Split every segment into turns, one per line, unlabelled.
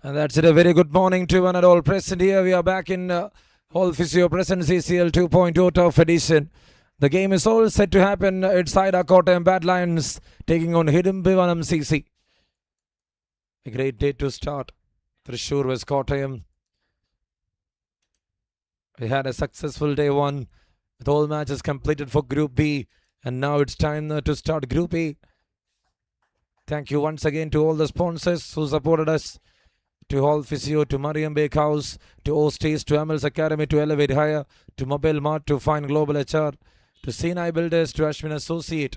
And that's it. A very good morning to one and all present here. We are back in Hall Physio Presents ECL 2.0 Turf Edition. The game is all set to happen. It's AIDA KOTTAYAM BATALIONS taking on HIDUMBAVANAM CC. A great day to start. THRISSUR was KOTTAYAM. We had a successful day one with all matches completed for Group B. And now it's time to start Group A. Thank you once again to all the sponsors who supported us. To Hall Physio, to Mariam Bakehouse, to Osties, to Amel's Academy, to Elevate Higher, to Mobile Mart, to Fine Global HR, to Sinai Builders, to Ashwin Associate.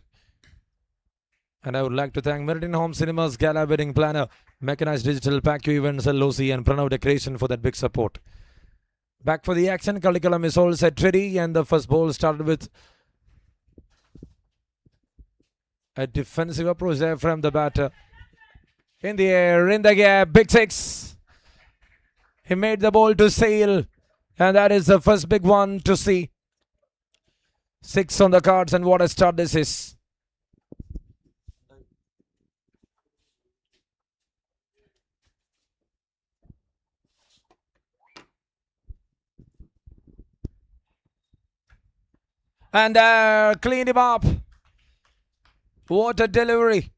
And I would like to thank Meridian Home Cinemas, Gala Wedding Planner, Mechanized Digital, PACU Events, LOC, and Pranav Decoration for that big support. Back for the action. Curriculum is all set ready, and the first ball started with a defensive approach there from the batter. In the air, in the gap, big six. He made the ball to sail, and that is the first big one to see. 6 on the cards, and what a start this is. And cleaned him up. What a delivery.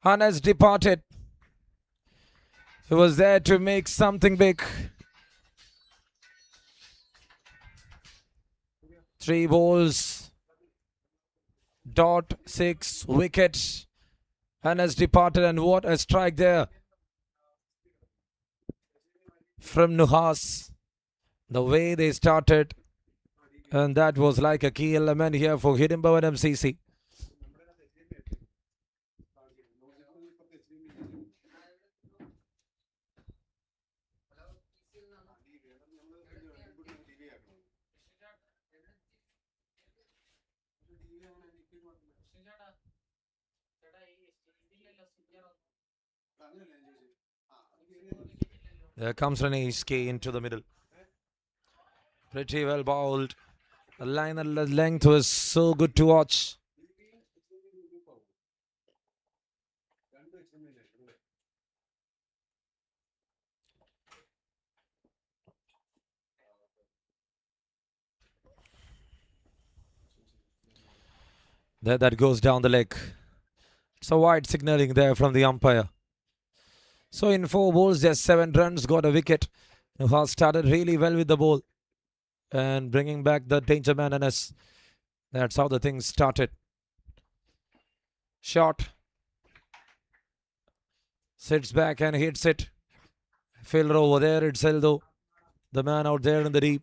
And has departed. He was there to make something big. 3 balls. Dot 6 wickets. And has departed. And what a strike there from Nuhas. The way they started. And that was like a key element here for HIDUMBAVANAM CC. There comes Reneski into the middle. Pretty well bowled. The line and the length was so good to watch. That goes down the leg. It's a wide signaling there from the umpire. So in 4 balls, just 7 runs, got a wicket. Nuha started really well with the ball and bringing back the danger man, and that's how the things started. Shot. Sits back and hits it. Fielder over there, it's Eldo. The man out there in the deep.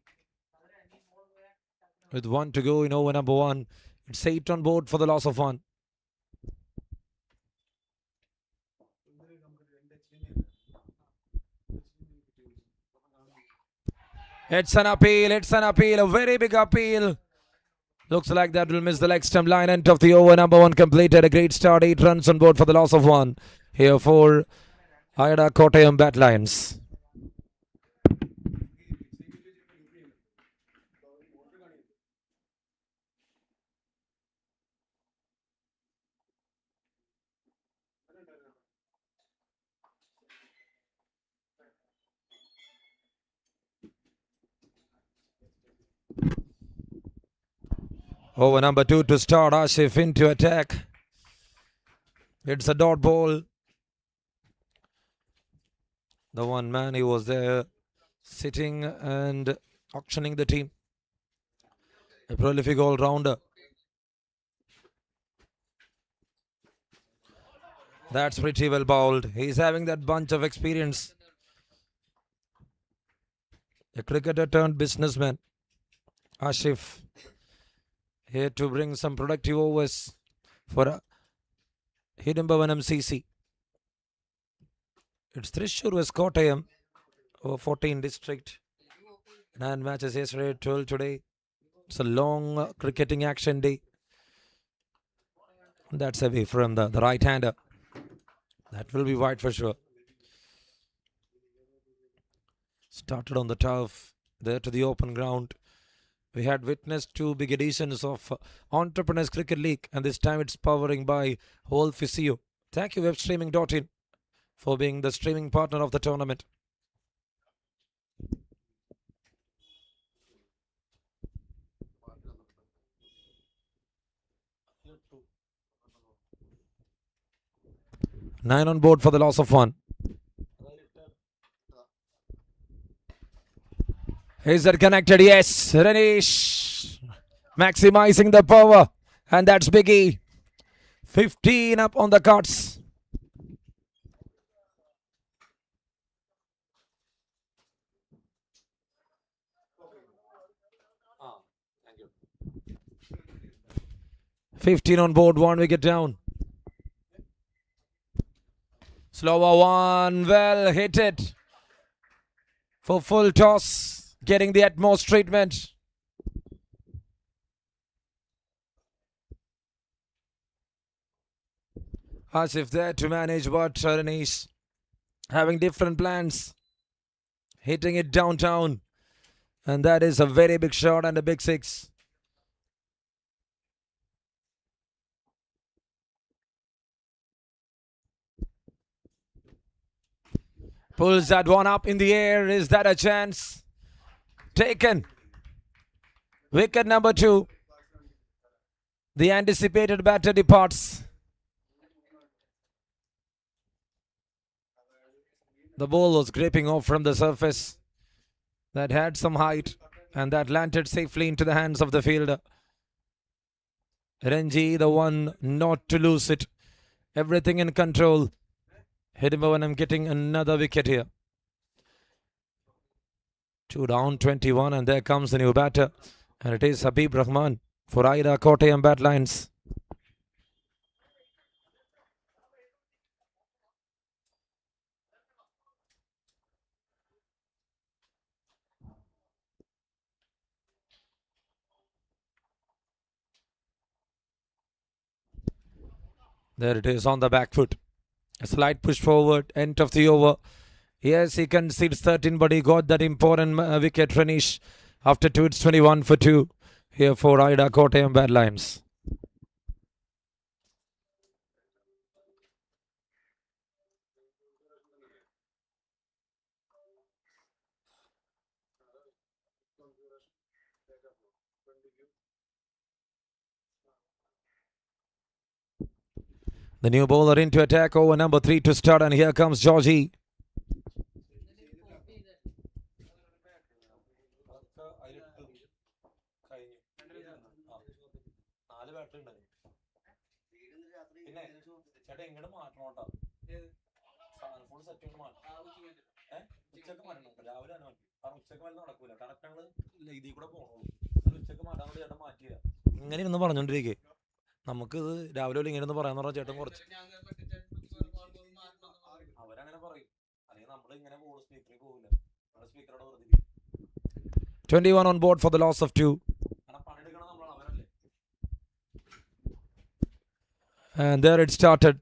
With 1 to go in over number 1. It's 8 on board for the loss of 1. It's an appeal, a very big appeal. Looks like that will miss the leg stump line. End of the over, number 1 completed. A great start, 8 runs on board for the loss of 1. Here for AIDA KOTTAYAM BATALIONS. Over number 2 to start. Ashif into attack. It's a dot ball. The one man, he was there sitting and auctioning the team. A prolific all-rounder. That's pretty well bowled. He's having that bunch of experience. A cricketer turned businessman. Ashif here to bring some productive overs for HIDUMBAVANAM CC. It's THRISSUR vs KOTTAYAM over 14 district. 9 matches yesterday, 12 today. It's a long cricketing action day. That's away from the right-hander. That will be wide for sure. Started on the turf, there to the open ground. We had witnessed 2 big editions of Entrepreneurs Cricket League, and this time it's powering by Whole Physio. Thank you webstreaming.in for being the streaming partner of the tournament. Nine on board for the loss of 1. Is that connected? Yes. Renish maximizing the power. And that's Biggie. 15 up on the cards. Thank you. 15 on board, 1 wicket down. Slower one, well hit it. For full toss, getting the utmost treatment. Asif there to manage, but Renish having different plans. Hitting it downtown. And that is a very big shot and a big 6. Pulls that one up in the air. Is that a chance? Taken. Wicket number 2. The anticipated batter departs. The ball was gripping off from the surface. That had some height. And that landed safely into the hands of the fielder. Renji, the one not to lose it. Everything in control. HIDUMBAVANAM getting another wicket here. 2 down, 21, and there comes the new batter. And it is Habib Rahman for AIDA KOTTAYAM BATALIONS. There it is on the back foot. A slight push forward, end of the over. Yes, he concedes 13, but he got that important wicket finish. After 2, it's 21 for 2 here for AIDA KOTTAYAM BATALIONS. The new bowler into attack over number 3 to start, and here comes Georgie. ഇങ്ങനെ ഇരുന്ന് പറഞ്ഞോണ്ടിരിക്കേ നമുക്കിത് രാവിലെ ഇങ്ങനെ ഒന്ന് പറയാന്ന് പറഞ്ഞ ചേട്ടൻ കുറച്ച് അവരങ്ങനെ പറയും അല്ലെങ്കിൽ നമ്മൾ ഇങ്ങനെ സ്പീക്കറിൽ പോകില്ല സ്പീക്കറോട് പറഞ്ഞിരിക്കും 21 on board for the loss of 2. And there it started.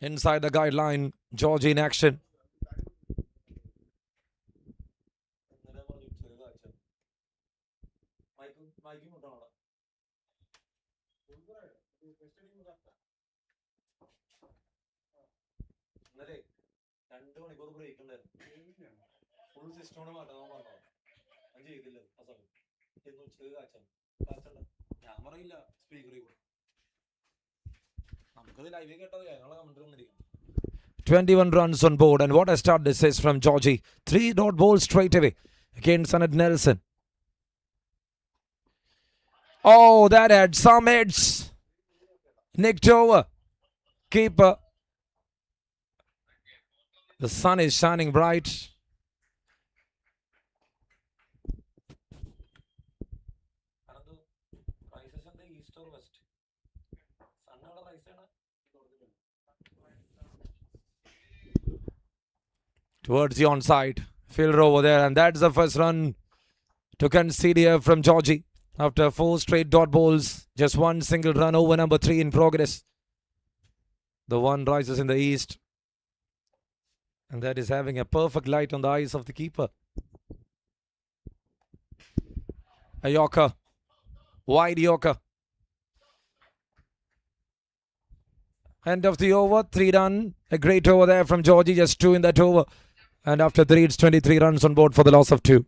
Inside the guideline, Georgie in action. "21 runs on board, and what a start this is from Georgie. 3 dot balls straight away against Sanad Nelson. Oh, that had some hits. Nicked over. Keeper. The sun is shining bright. Towards the onside. Fielder over there, and that's the first run to concede here from Georgie. After 4 straight dot balls, just 1 single run over number 3 in progress. The one rises in the east, and that is having a perfect light on the eyes of the keeper. A yorker. Wide yorker. End of the over, 3 done. A great over there from Georgie, just 2 in that over. And after 3, it's 23 runs on board for the loss of 2.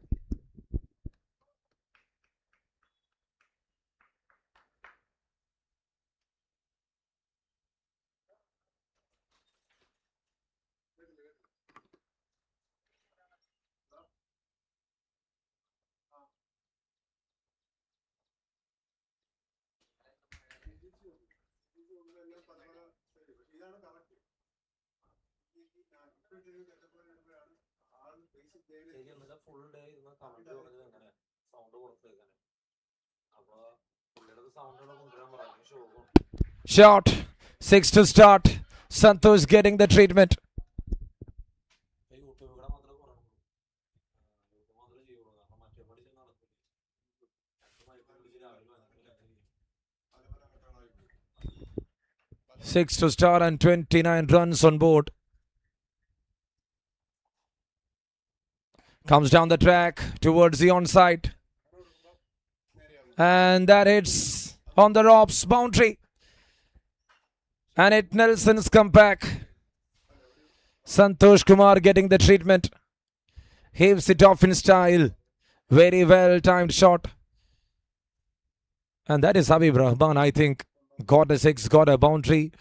Shot. 6 to start. Santosh getting the treatment. Six to start and 29 runs on board. Comes down the track towards the onside. And that hits on the ropes, boundary. And it Nelson's comeback. Santosh Kumar getting the treatment. Heaves it off in style. Very well timed shot. And that is Habib Rahman, I think. Got a 6, got a boundary.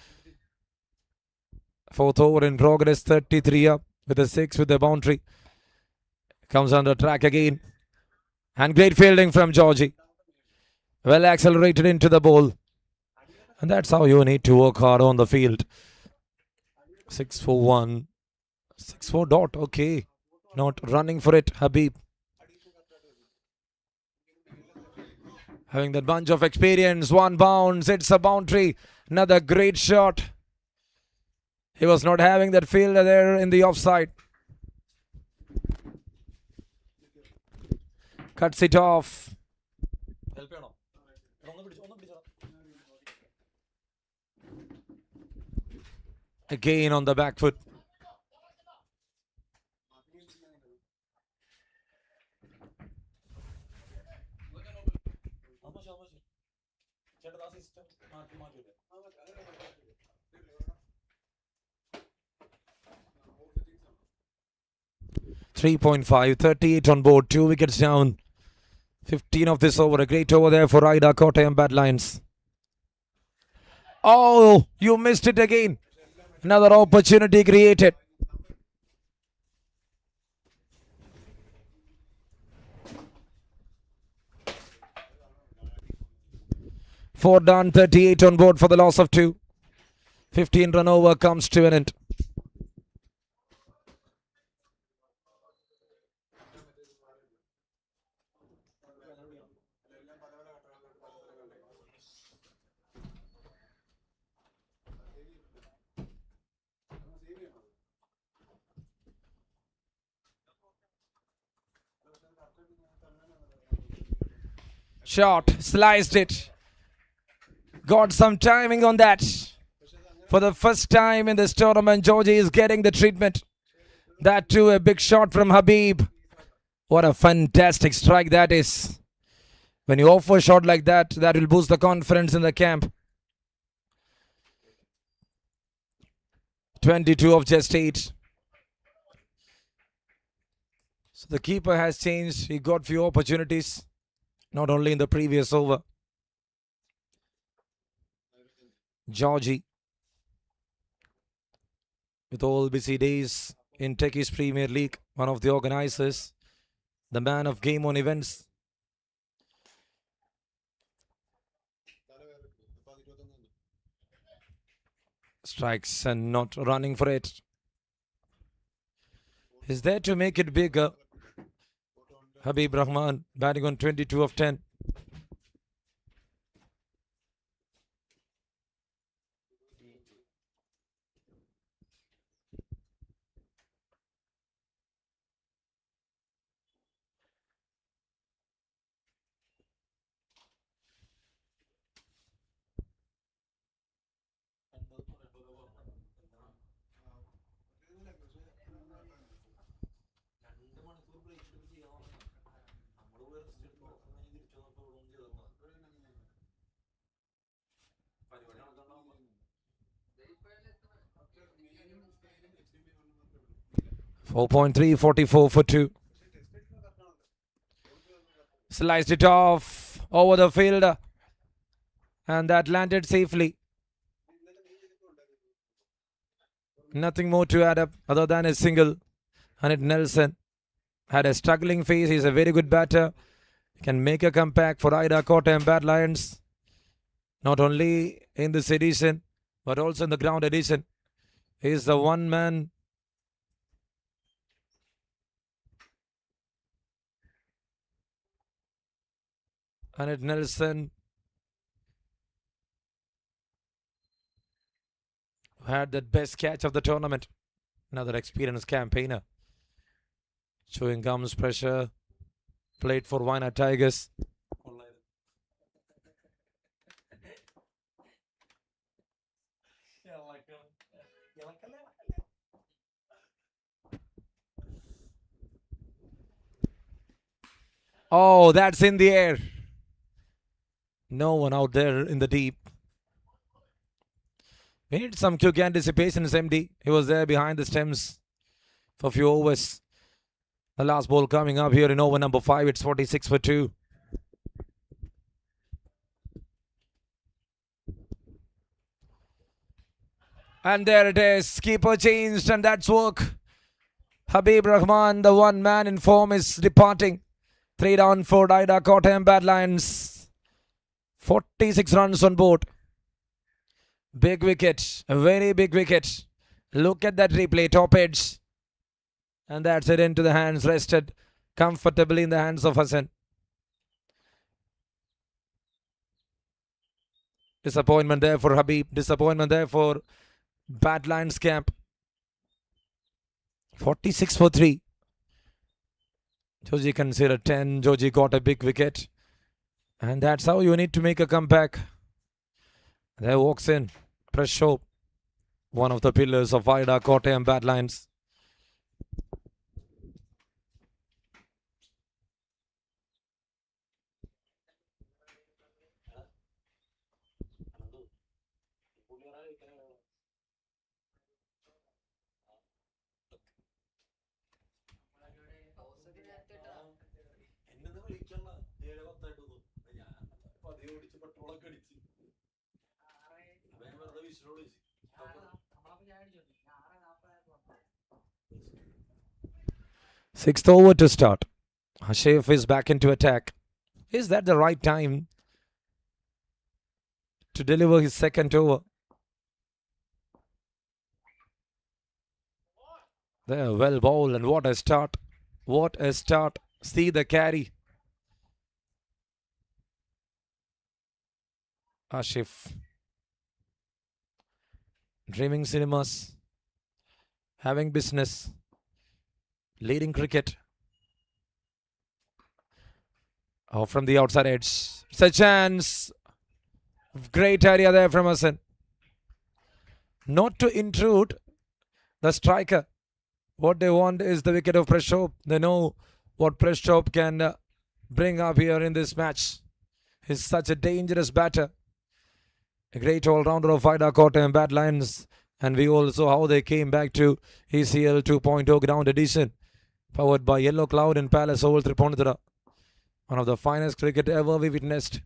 4th over in progress, 33 up with a 6 with the boundary. Comes under track again. And great fielding from Georgie. Well accelerated into the ball. And that's how you need to work hard on the field. 6-4-1. 6-4 dot, okay. Not running for it, Habib. Having that bunch of experience, 1 bounce, it's a boundary. Another great shot. He was not having that fielder there in the offside. Cuts it off. Again on the back foot. .5, 38 on board, 2 wickets down. 15 of this over, a great over there for AIDA KOTTAYAM BATALIONS. Oh, you missed it again. Another opportunity created. Four down, 38 on board for the loss of 2. 15 run over comes to an end. Shot, sliced it. Got some timing on that. For the first time in this tournament, Georgie is getting the treatment. That too, a big shot from Habib. What a fantastic strike that is. When you offer a shot like that, that will boost the confidence in the camp. 22 of just 8. So the keeper has changed. He got few opportunities, not only in the previous over. Georgie, with all busy days in Turkish Premier League, one of the organizers, the man of game on events. Strikes and not running for it. Is there to make it bigger. Habib Rahman batting on 22 of 10. .3, 44 for 2. Sliced it off over the field, and that landed safely. Nothing more to add up other than a single. And Nelson had a struggling phase. He's a very good batter. Can make a comeback for AIDA KOTTAYAM BATALIONS. Not only in this edition, but also in the ground edition. He's the one man. And Nelson had that best catch of the tournament. Another experienced campaigner. Chewing gums pressure. Played for Wina Tigers. Oh, that's in the air. No one out there in the deep. We need some quick anticipation, MD. He was there behind the stems for a few overs. The last ball coming up here in over number 5. It's 46 for 2. And there it is. Keeper changed, and that's work. Habib Rahman, the one man in form, is departing. 3 down for AIDA KOTTAYAM BATALIONS. 46 runs on board. Big wicket. A very big wicket. Look at that replay. Top edge. And that's it into the hands. Rested comfortably in the hands of Hassan. Disappointment there for Habib. Disappointment there for BATALIONS camp. 46 for 3. Joji considered 10. Joji got a big wicket. And that's how you need to make a comeback. There walks in Presshow, one of the pillars of AIDA KOTTAYAM BATALIONS. Sixth over to start. Hashif is back into attack. Is that the right time to deliver his second over? There, well bowled, and what a start. What a start. See the carry. Ashif. Dreaming cinemas. Having business. Leading cricket. Oh, from the outside edge. It's a chance. Great area there from Hassan. Not to intrude the striker. What they want is the wicket of Prashop. They know what Prashop can bring up here in this match. He's such a dangerous batter. A great all-rounder of AIDA, KOTTAYAM BATALIONS. And we all saw how they came back to ECL 2.0 ground edition. Powered by Yellow Cloud and Palace Oval Triponithura. One of the finest cricket ever we witnessed.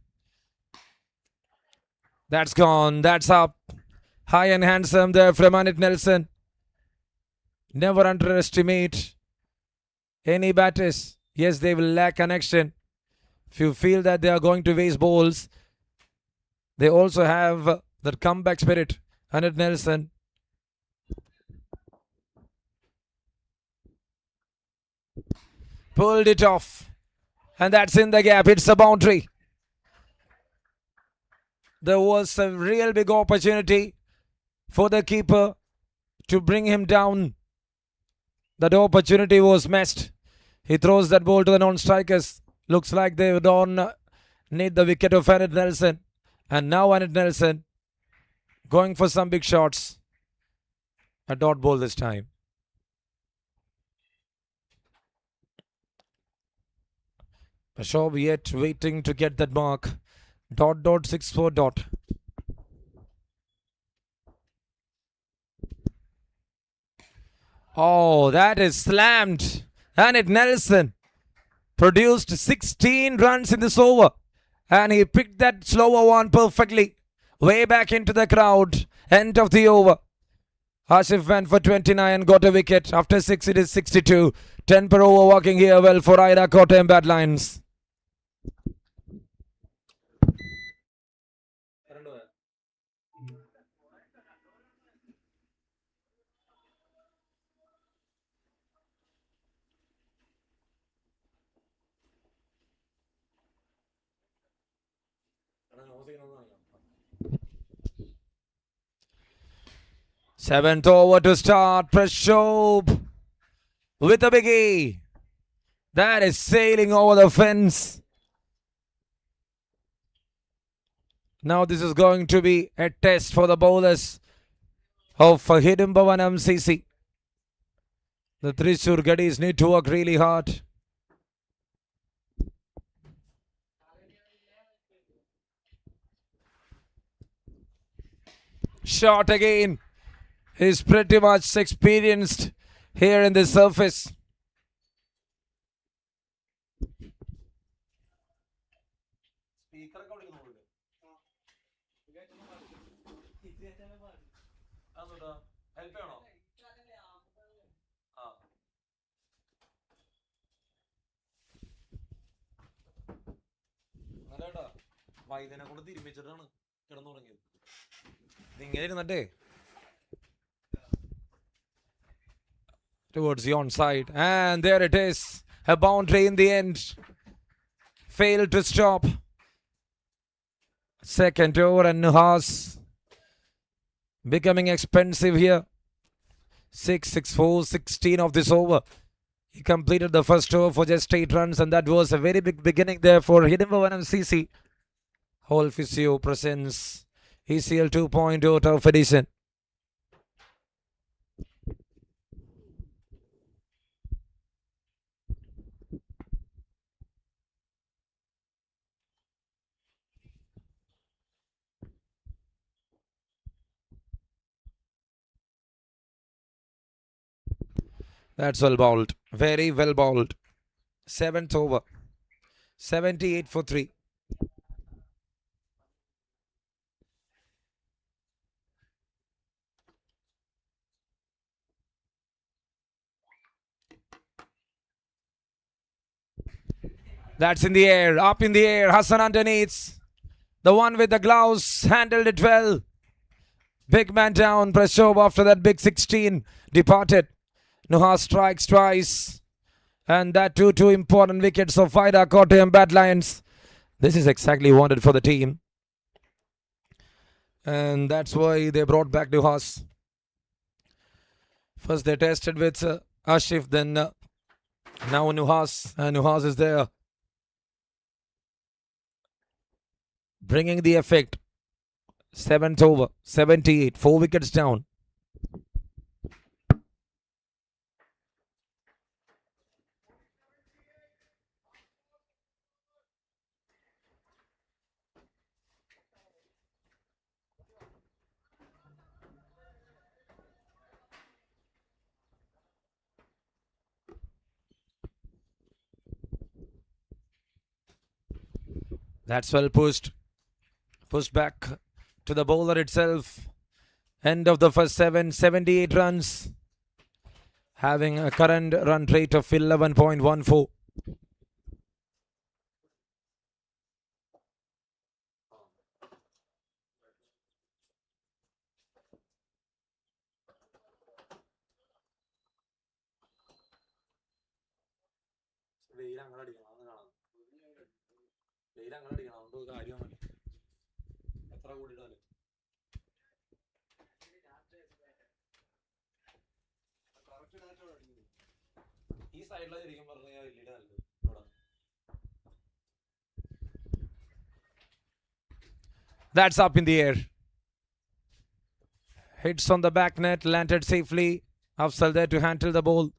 That's gone. That's up. High and handsome there from Anit Nelson. Never underestimate any batters. Yes, they will lack connection. If you feel that they are going to waste balls, they also have that comeback spirit. Anit Nelson. Pulled it off. And that's in the gap. It's a boundary. There was a real big opportunity for the keeper to bring him down. That opportunity was missed. He throws that ball to the non-strikers. Looks like they don't need the wicket of Anit Nelson. And now Anit Nelson going for some big shots. A dot ball this time. Ashok yet waiting to get that mark. Dot dot 6-4 dot. Oh, that is slammed. Anit Nelson produced 16 runs in this over. And he picked that slower one perfectly. Way back into the crowd. End of the over. Ashif went for 29 and got a wicket. After 6 it is 62. 10 per over working here well for AIDA, KOTTAYAM BATALIONS. Seventh over to start. Prashop with a biggie. That is sailing over the fence. Now this is going to be a test for the bowlers of HIDUMBAVANAM CC. The THRISSUR Gaddies need to work really hard. Shot again. He's pretty much experienced here in the surface. Towards the onside, and there it is, a boundary in the end. Failed to stop. Second over and Nuhas becoming expensive here. 6-6-4, 16 of this over. He completed the first over for just 8 runs, and that was a very big beginning there for HIDUMBAVANAM CC. Whole Physio presents ECL 2.0 Turf Edition. That's well bowled. Very well bowled. 7th over. 78 for 3. That's in the air, up in the air. Hassan underneath. The one with the gloves handled it well. Big man down. Pressure after that big 16 departed. Nuha strikes twice. And that two important wickets of AIDA KOTTAYAM BATALIONS. This is exactly wanted for the team. And that's why they brought back Nuhas. First they tested with Ashif, then now Nuhas. And Nuhas is there. Bringing the effect. 7th over, 78, 4 wickets down. That's well pushed. Pushed back to the bowler itself. End of the first 7, 78 runs. Having a current run rate of 11.14. That's up in the air. Hits on the back net, landed safely. Afzal there to handle the ball.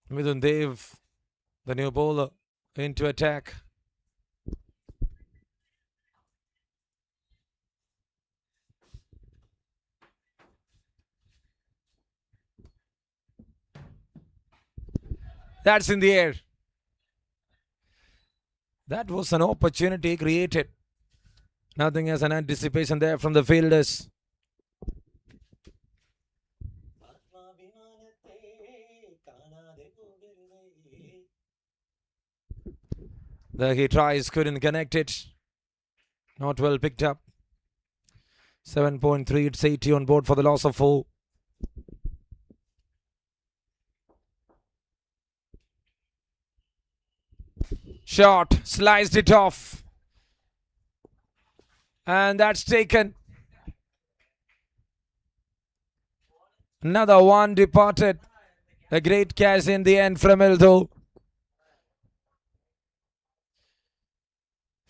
Midun Dev, the new bowler, into attack. That's in the air. That was an opportunity created. Nothing as an anticipation there from the fielders. There he tries, couldn't connect it. Not well picked up. 7.3, it's 80 on board for the loss of 4. Shot, sliced it off. And that's taken. Another one departed. A great catch in the end from Ildo.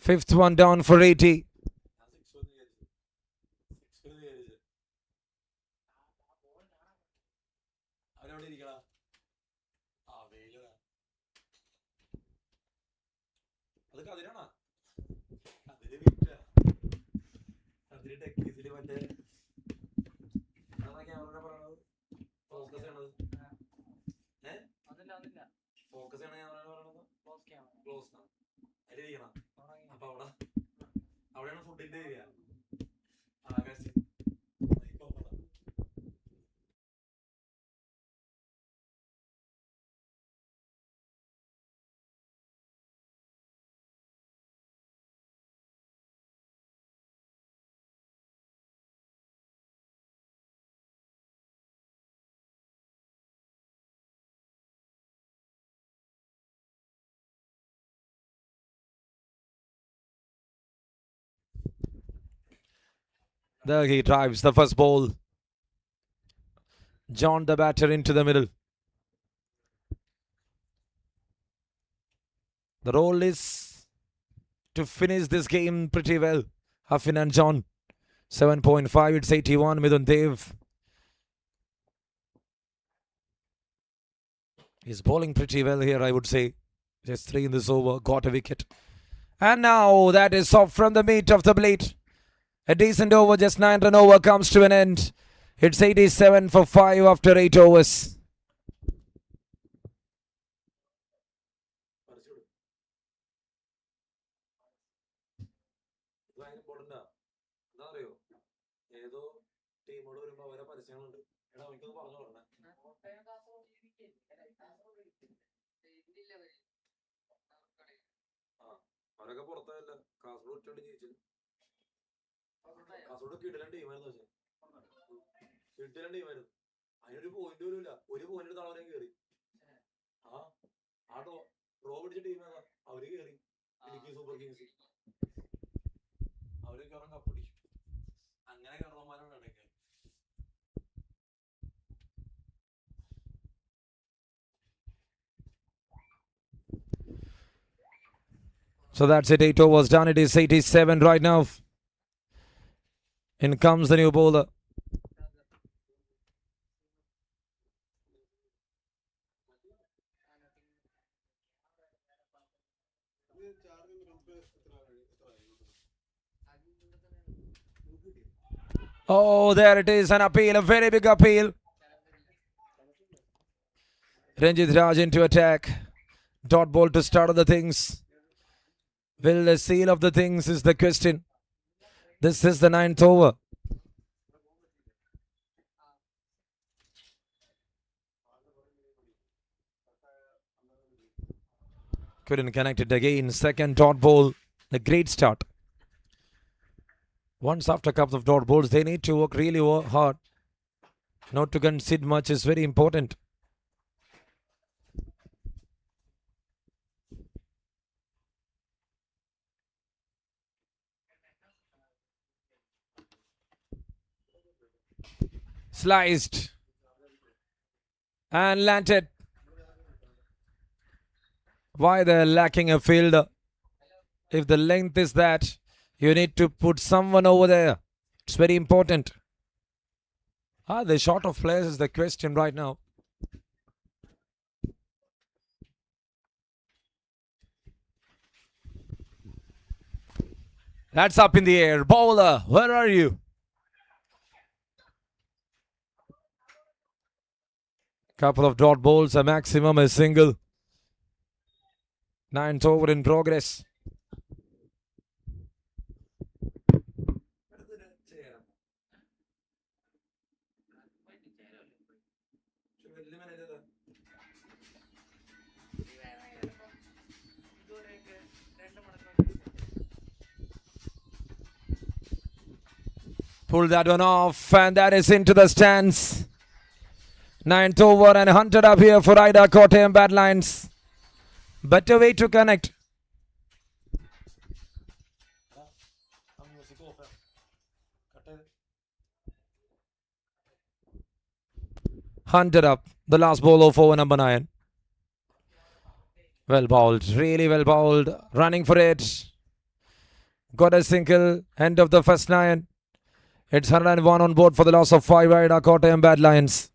5th one down for 80. There he drives the first ball. John the batter into the middle. The role is to finish this game pretty well. Hafin and John. 7.5, it's 81. Midun Dev. He's bowling pretty well here, I would say. Just 3 in this over. Got a wicket. And now that is off from the meat of the blade. A decent over, just 9 run over comes to an end. It's 87 for 5 after 8 overs. So that's it. 8 overs done. It is 87 right now. In comes the new bowler. Oh, there it is. An appeal. A very big appeal. Ranjit Raj into attack. Dot ball to start of the things. Will the seal of the things is the question. This is the 9th over. Couldn't connect it again. Second dot ball. A great start. Once after a couple of dot balls, they need to work really hard. Not to concede much is very important. Sliced. And landed. Why they're lacking a fielder? If the length is that, you need to put someone over there. It's very important. The short of players is the question right now. That's up in the air. Bowler, where are you? Couple of dot balls, a maximum, a single. 9th over in progress. Pull that one off, and that is into the stands. 9th over and hunted up here for AIDA KOTTAYAM BATALIONS. Better way to connect. Hunted up. The last ball of over number 9. Well bowled. Really well bowled. Running for it. Got a single. End of the first 9. It's 101 on board for the loss of 5 AIDA KOTTAYAM BATALIONS.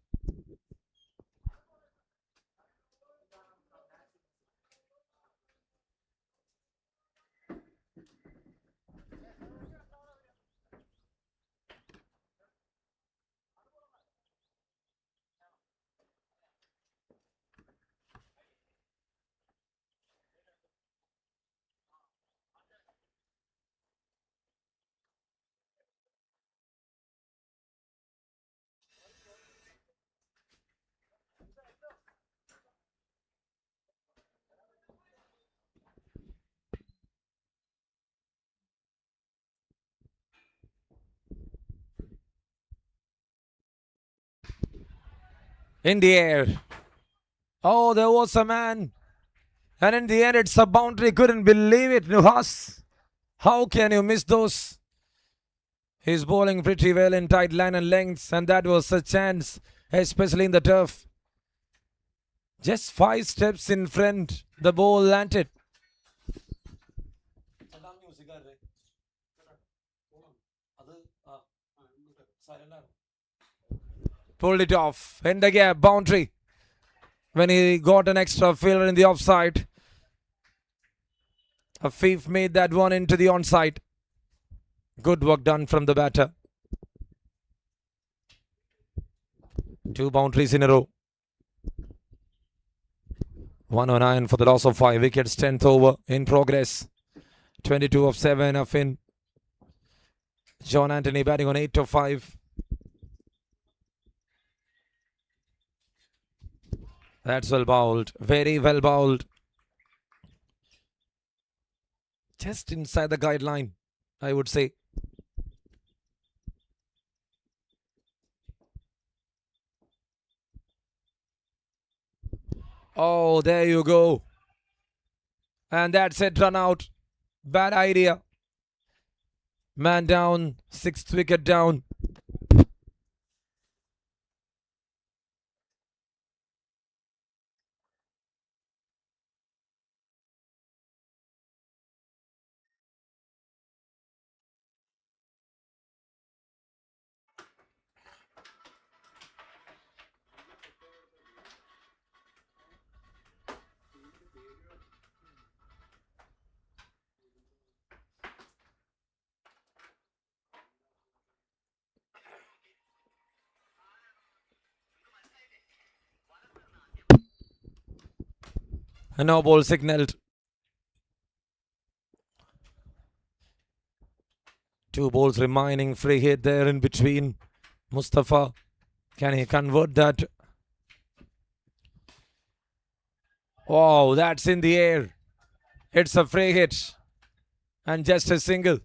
In the air. Oh, there was a man. And in the end, it's a boundary. Couldn't believe it, Nuhas. How can you miss those? He's bowling pretty well in tight line and lengths, and that was a chance, especially in the turf. Just 5 steps in front, the ball landed. Pulled it off. In the gap, boundary. When he got an extra fielder in the offside. Afif made that one into the onside. Good work done from the batter. 2 boundaries in a row. 109 for the loss of 5 wickets. 10th over in progress. 22 of 7 of in. John Anthony batting on 8 of 5. That's well bowled. Very well bowled. Just inside the guideline, I would say. Oh, there you go. And that's it, run out. Bad idea. Man down, 6th wicket down. A no ball signaled. 2 balls remaining. Free hit there in between. Mustafa, can he convert that? Oh, that's in the air. It's a free hit. And just a single.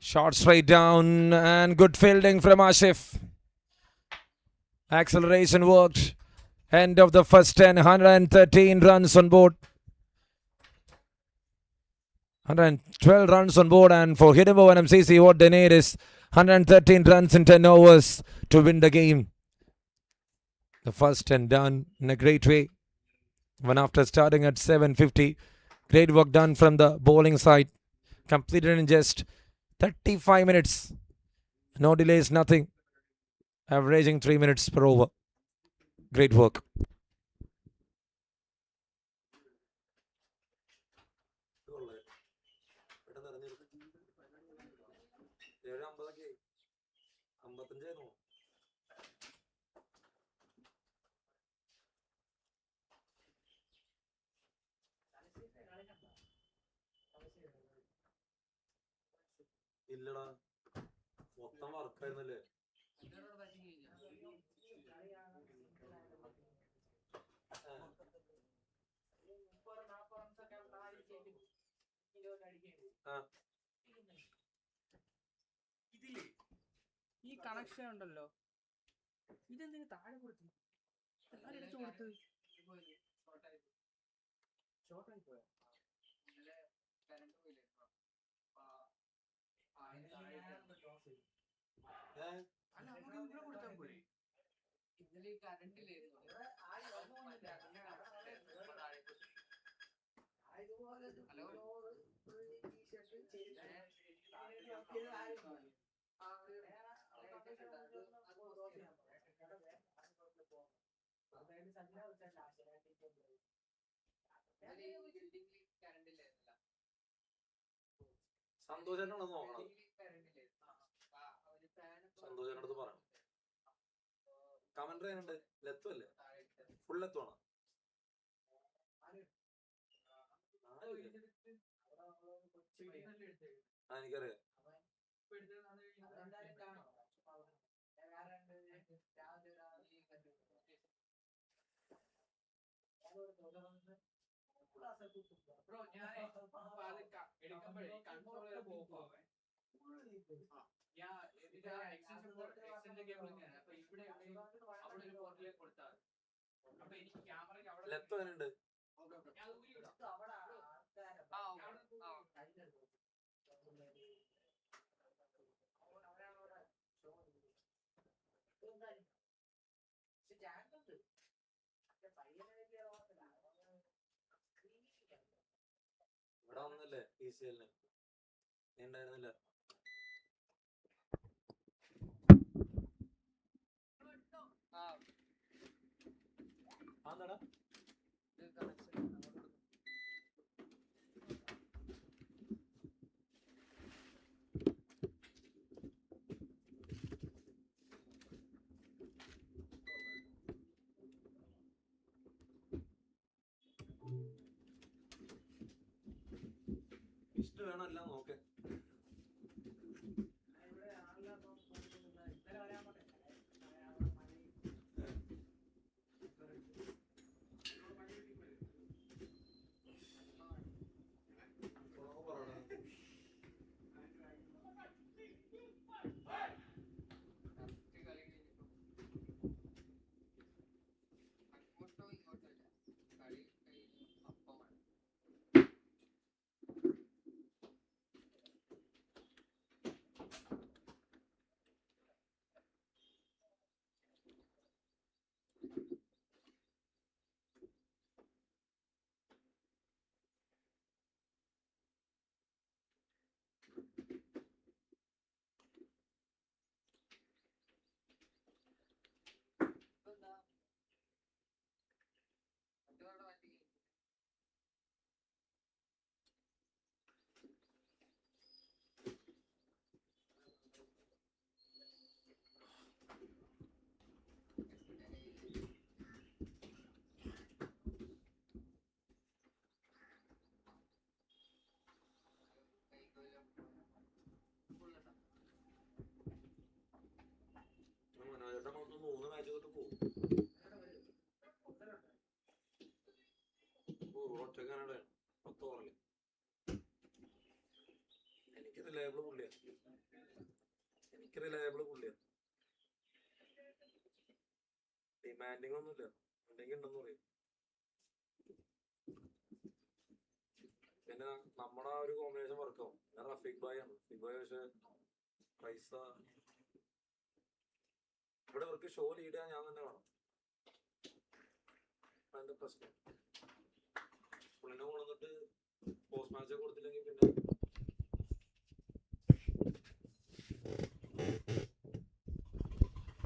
Shot straight down and good fielding from Ashif. Acceleration worked. End of the first 10, 113 runs on board. 112 runs on board, and for HIDUMBAVANAM CC, what they need is 113 runs in 10 overs to win the game. The first 10 done in a great way. One after starting at 7:50. Great work done from the bowling side. Completed in just 35 minutes. No delays, nothing. Averaging 3 minutes per over. Great work. ഇല്ലടാ മൊത്തം വർക്കായിരുന്നല്ലേ
ഇതില്ലേ ഈ connection ഉണ്ടല്ലോ ഇതെന്തിനു താഴെ കൊടുത്തു ആരെടുത്ത് കൊടുത്ത് ഷോർട്ടായി പോയോ അല്ല അങ്ങോട്ട് ഇവിടെ കൊടുത്താൽ പോരെ ഇന്നലെ കറണ്ടില്ലായിരുന്നു
സന്തോഷായിട്ടാണ് നോക്കണം സന്തോഷായിട്ട് പറയണം കമന്ററി ഉണ്ട് ലത്തുവല്ലേ ഫുൾ ലത്തുവാണ് എനിക്കറിയാം
ബ്രോ ഞാൻ എടുക്കുമ്പോഴേ കൺട്രോൾ ഓഫ് ഞാൻ എക്സ്റ്റൻഷൻ കേബിൾ അപ്പൊ ഇവിടെ അവിടെ ഒരു പോർട്ടിലേക്ക് കൊടുത്താൽ അപ്പൊ എനിക്ക് ക്യാമറയ്ക്ക് അവിടെ
ലത്തുവനുണ്ട്
ഞാൻ ഊരിവിടാം
ഇവിടെ വന്നല്ലേ ECL നീ ഉണ്ടായിരുന്നില്ല ആന്നടാ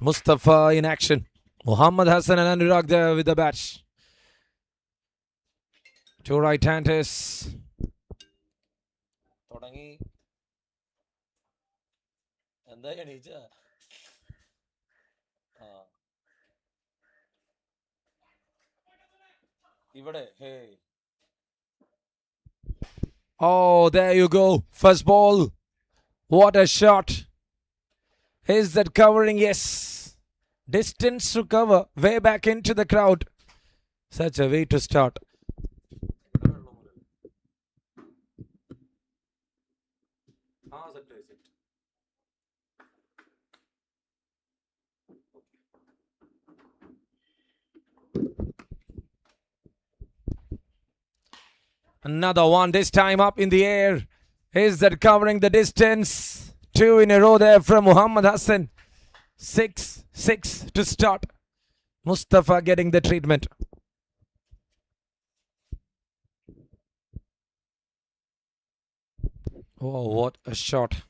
Mustafa in action. Muhammad Hassan and Anurag there with the bat. Two right-handers. Oh, there you go. First ball. What a shot. Is that covering? Yes. Distance to cover. Way back into the crowd. Such a way to start. Another one, this time up in the air. Is that covering the distance? Two in a row there from Muhammad Hassan. 6-6 to start. Mustafa getting the treatment. Oh, what a shot.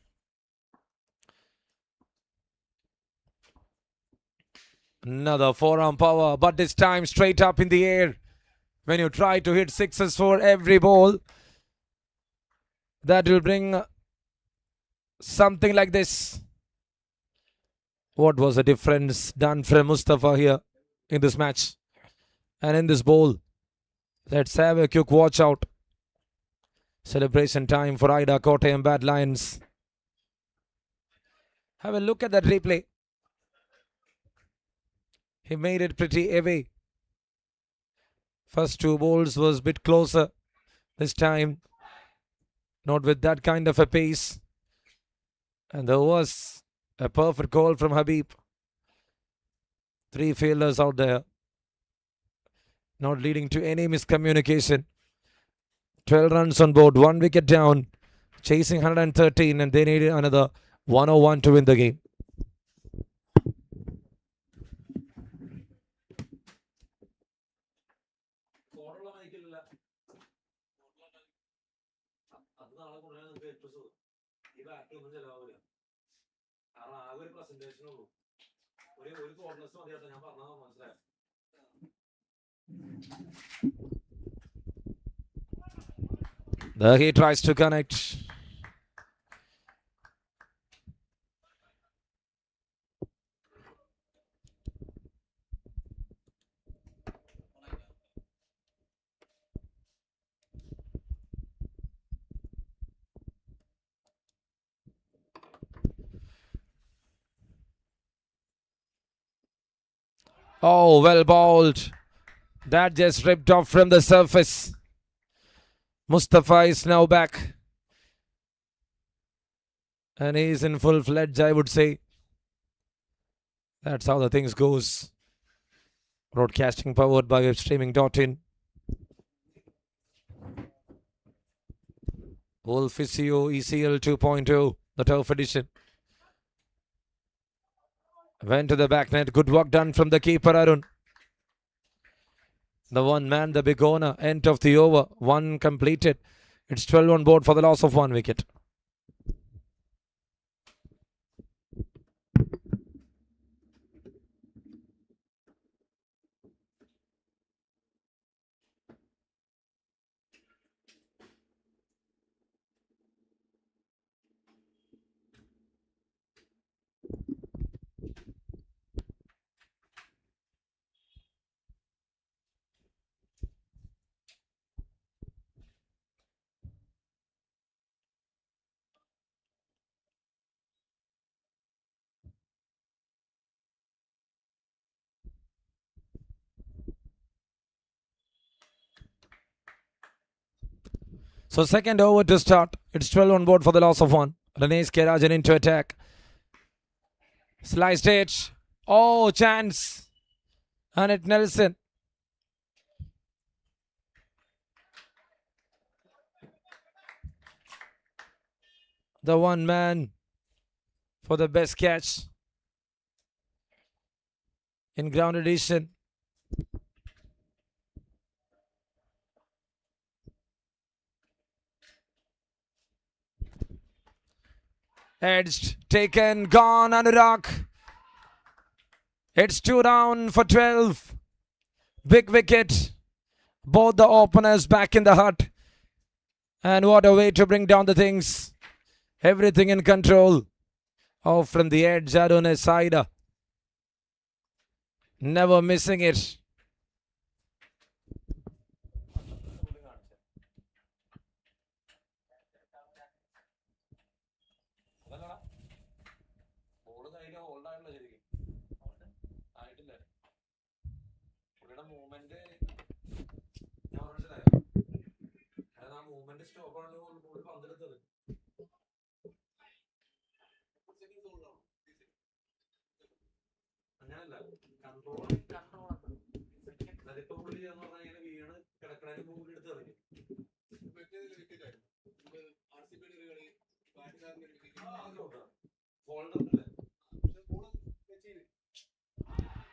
Another forearm power, but this time straight up in the air. When you try to hit sixes for every ball, that will bring something like this. What was the difference done from Mustafa here in this match and in this bowl? Let's have a quick watch out. Celebration time for AIDA KOTTAYAM BATALIONS. Have a look at that replay. He made it pretty away. First two balls was a bit closer. This time, not with that kind of a pace. And there was a perfect call from Habib. Three fielders out there. Not leading to any miscommunication. 12 runs on board, 1 wicket down. Chasing 113 and they needed another 101 to win the game. There he tries to connect. Oh, well bowled. That just ripped off from the surface. Mustafa is now back. And he's in full-fledged, I would say. That's how the things goes. Broadcasting powered by webstreaming.in. Wolf Physio ECL 2.0, the turf edition. Went to the back net. Good work done from the keeper, Arun. The one man, the big owner. End of the over. One completed. It's 12 on board for the loss of 1 wicket. So second over to start. It's 12 on board for the loss of 1. Ranesh Kerajan into attack. Sliced edge. Oh, chance. And it Nelson. The one man for the best catch in ground edition. Edged, taken, gone, Anurag. It's 2 down for 12. Big wicket. Both the openers back in the hut. And what a way to bring down the things. Everything in control. Oh, from the edge, Adonis AIDA. Never missing it.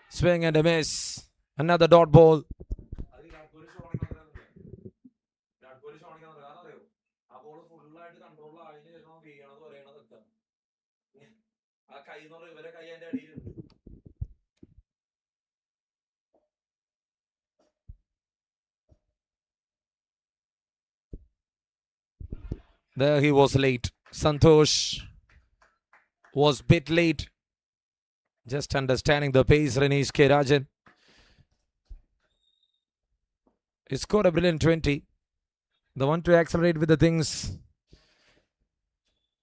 Swing and a miss. Another dot ball. There he was late. Santosh was bit late. Just understanding the pace, Ranesh Kerajan. He scored a brilliant 20. The one to accelerate with the things.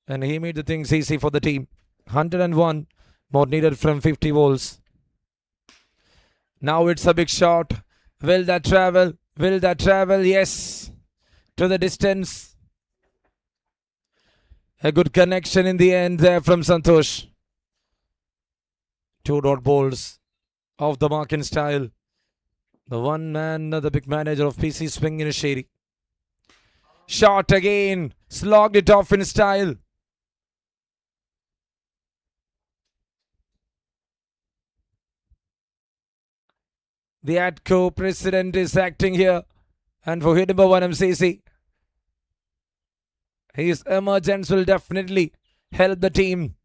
And he made the things easy for the team. 101 more needed from 50 balls. Now it's a big shot. Will that travel? Will that travel? Yes. To the distance. A good connection in the end there from Santosh. 2 dot balls of the mark in style. The one man, the big manager of PC swing in a shady. Shot again. Slogged it off in style. The ATCO president is acting here. And for HIDUMBAVANAM CC, his emergence will definitely help the team.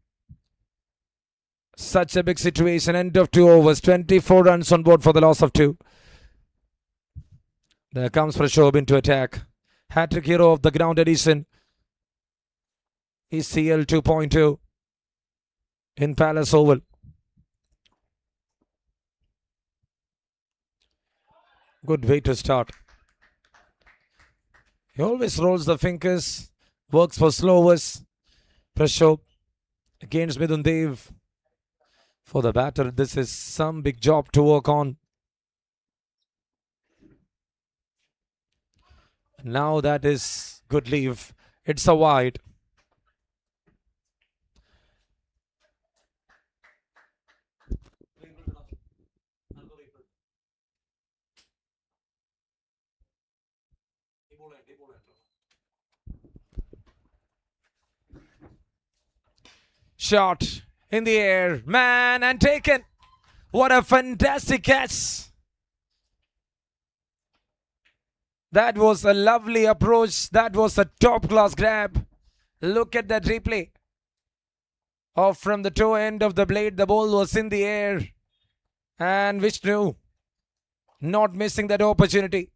Such a big situation. End of 2 overs. 24 runs on board for the loss of 2. There comes Prashobin to attack. Hat-trick hero of the ground edition. ECL 2.0 in Palace Oval. Good way to start. He always rolls the fingers. Works for slowers. Prashop against Midun Dev. For the batter, this is some big job to work on. Now that is good leave. It's a wide. Shot in the air, man, and taken. What a fantastic catch. That was a lovely approach. That was a top class grab. Look at that replay. Off from the toe end of the blade, the ball was in the air. And Vishnu not missing that opportunity.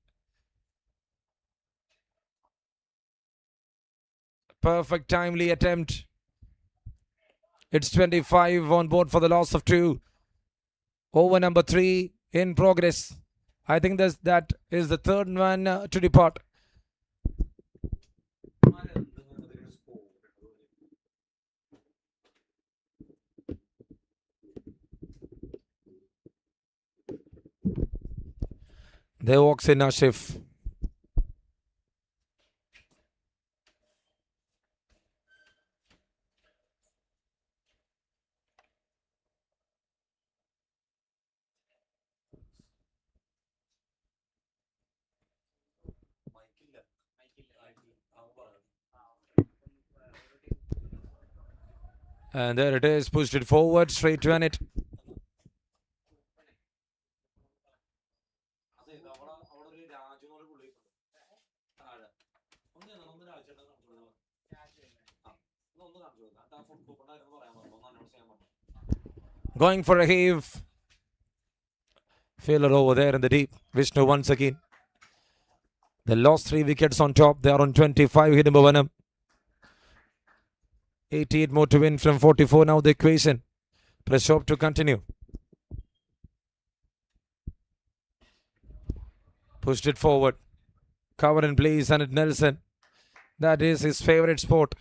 Perfect timely attempt. It's 25 on board for the loss of 2. Over number 3 in progress. I think that is the third one to depart. There walks in Ashif. And there it is, pushed it forward, straight to it. Going for a heave. Failure over there in the deep. Vishnu once again. They lost 3 wickets on top. They are on 25. HIDUMBAVANAM. 88 more to win from 44. Now the equation. Press up to continue. Pushed it forward. Cover in place and Nelson. That is his favorite sport.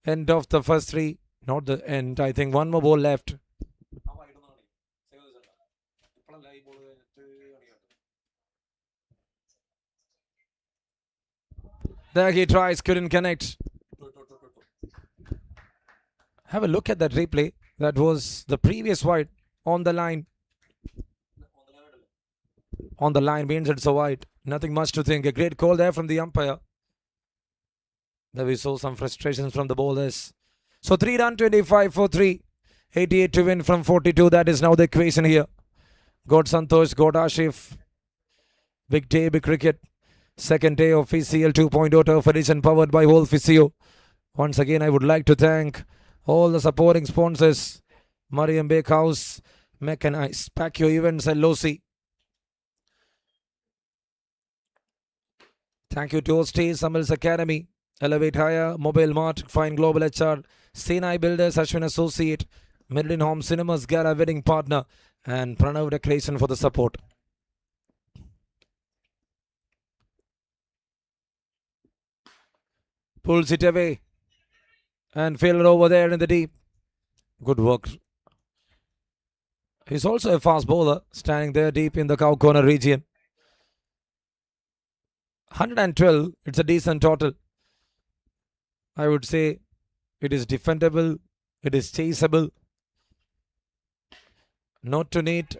End of the first 3. Not the end. I think one more ball left. There he tries, couldn't connect. Have a look at that replay. That was the previous wide on the line. On the line means it's a wide. Nothing much to think. A great call there from the umpire. There we saw some frustrations from the bowlers. So 3 run, 25 for 3. 88 to win from 42. That is now the equation here. Got Santosh, got Ashif. Big day, big cricket. Second day of ECL 2.0 turf edition powered by Whole Physio. Once again, I would like to thank all the supporting sponsors. Mariam Bakehouse, Mechanize, Pacquiao Events and Losi. Thank you to Ostage, Samil's Academy, Elevate Higher, Mobile Mart, Fine Global HR, Sinai Builders, Ashwin Associate, Meridian Home Cinemas, Gala Wedding Partner, and Pranav Decoration for the support. Pulls it away. And fielder over there in the deep. Good work. He's also a fast bowler, standing there deep in the cow corner region. 112, it's a decent total. I would say it is defendable, it is chaseable. Not to need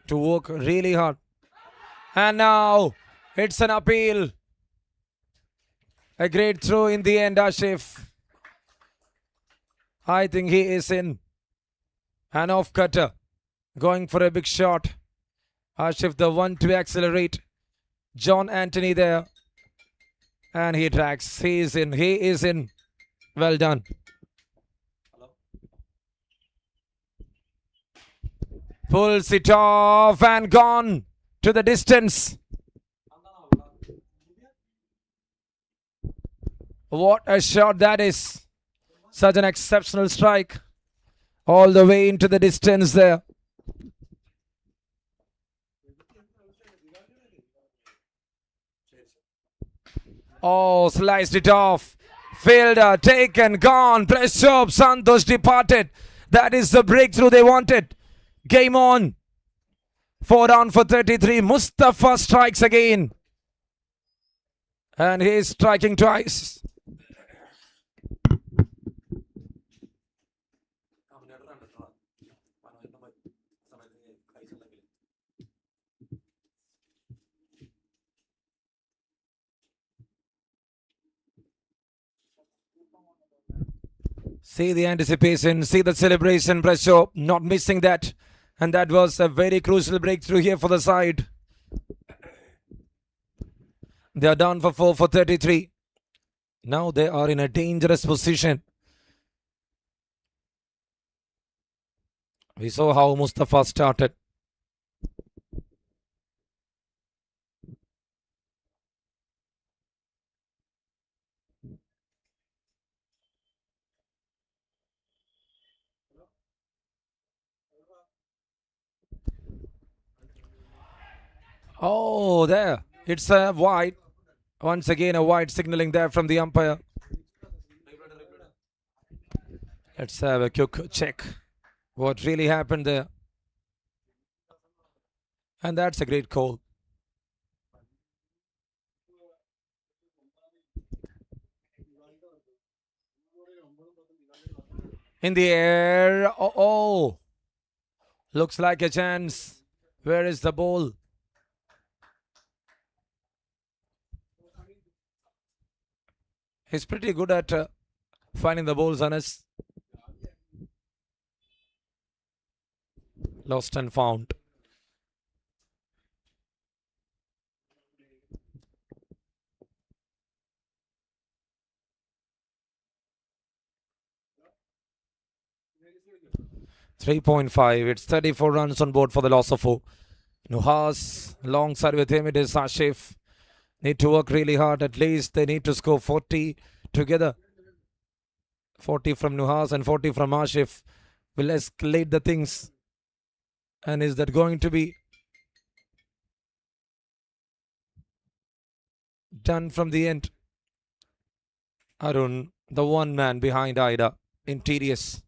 to work really hard. And now it's an appeal. A great throw in the end, Ashif. I think he is in. An off cutter. Going for a big shot. Ashif the one to accelerate. John Anthony there. And he tracks. He is in. He is in. Well done. Pulls it off and gone to the distance. What a shot that is. Such an exceptional strike. All the way into the distance there. Oh, sliced it off. Fielder taken, gone. Press up. Santosh departed. That is the breakthrough they wanted. Game on. 4 down for 33. Mustafa strikes again. And he is striking twice. See the anticipation, see the celebration, pressure, not missing that. And that was a very crucial breakthrough here for the side. They are down for 4 for 33. Now they are in a dangerous position. We saw how Mustafa started. Oh, there. It's a wide. Once again, a wide signaling there from the umpire. Let's have a quick check what really happened there. And that's a great call. In the air. Oh. Looks like a chance. Where is the ball? He's pretty good at finding the balls, Anas. Lost and found. .5. It's 34 runs on board for the loss of 4. Nuhas alongside with him. It is Ashif. Need to work really hard. At least they need to score 40 together. 40 from Nuhas and 40 from Ashif will escalate the things. And is that going to be done from the end? Arun, the one man behind AIDA, in TDS.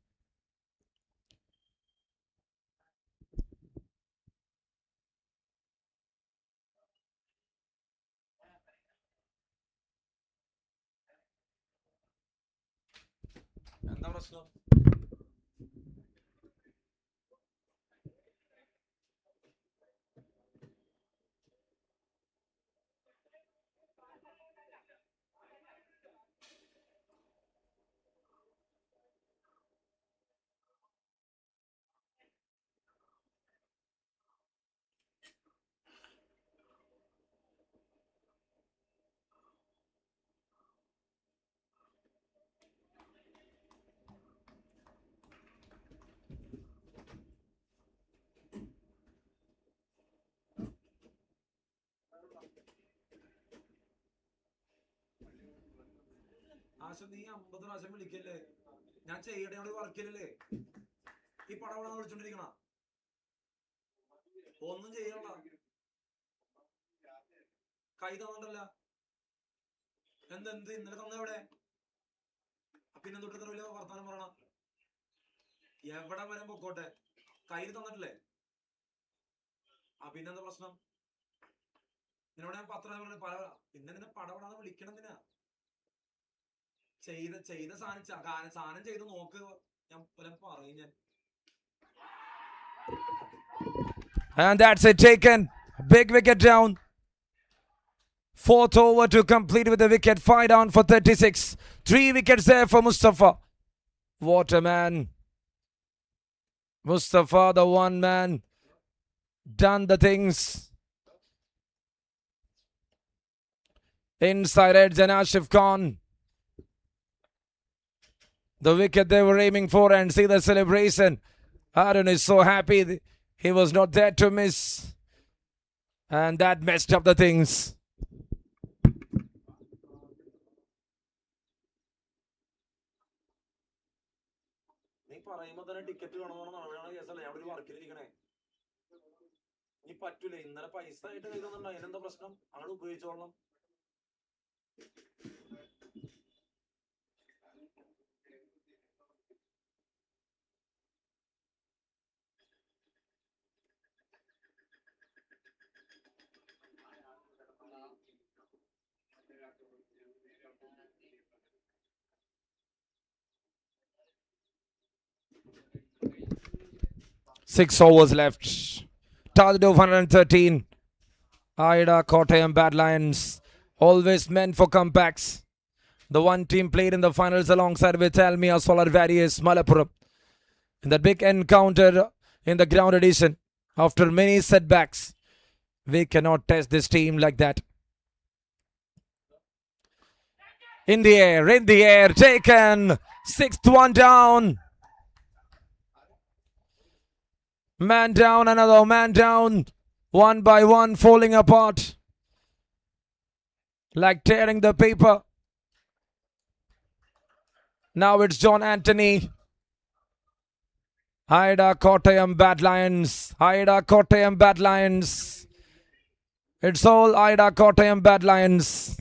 നീ 50 പ്രാവശ്യം വിളിക്കല്ലേ? ഞാൻ ചെയ്യട്ടെ വർക്കില്ലല്ലേ? ഈ പടം വിളിച്ചോണ്ടിരിക്കണ ഒന്നും ചെയ്യണ്ട. കൈ തന്നിട്ടല്ല. എന്ത് ഇന്നലെ തന്നെവിടെ? പിന്നെ തൊട്ട് വലിയ വർത്താനം പറയണം. എവിടെ വരെ പൊക്കോട്ടെ, കയ്യിൽ തന്നിട്ടില്ലേ? പിന്നെന്താ പ്രശ്നം? നിന്നോട് ഞാൻ പത്രം പല പിന്നെ നിന്നെ പടപടാന്ന് വിളിക്കണമെന്തിനാ? ചെയ്ത സാധനം ചെയ്ത് നോക്ക്. ഞാൻ പറയും ഞാൻ. And that's it, taken. Big wicket down. 4th over to complete with the wicket. 5 down for 36. 3 wickets there for Mustafa. What a man. Mustafa, the one man, done the things. Inside edge and Ashif Khan. The wicket they were aiming for, and see the celebration. Arun is so happy. He was not there to miss. And that messed up the things. Six overs left. Target of 113. AIDA, Kottayam, Badlions. Always meant for comebacks. The one team played in the finals alongside with Almia Solar Various Malappuram. In that big encounter in the ground edition, after many setbacks, we cannot test this team like that. In the air, taken. Sixth one down. Man down, another man down. One by one, falling apart. Like tearing the paper. Now it's John Anthony. AIDA, Kottayam, Badlions. AIDA, Kottayam, Badlions. It's all AIDA, Kottayam, Badlions.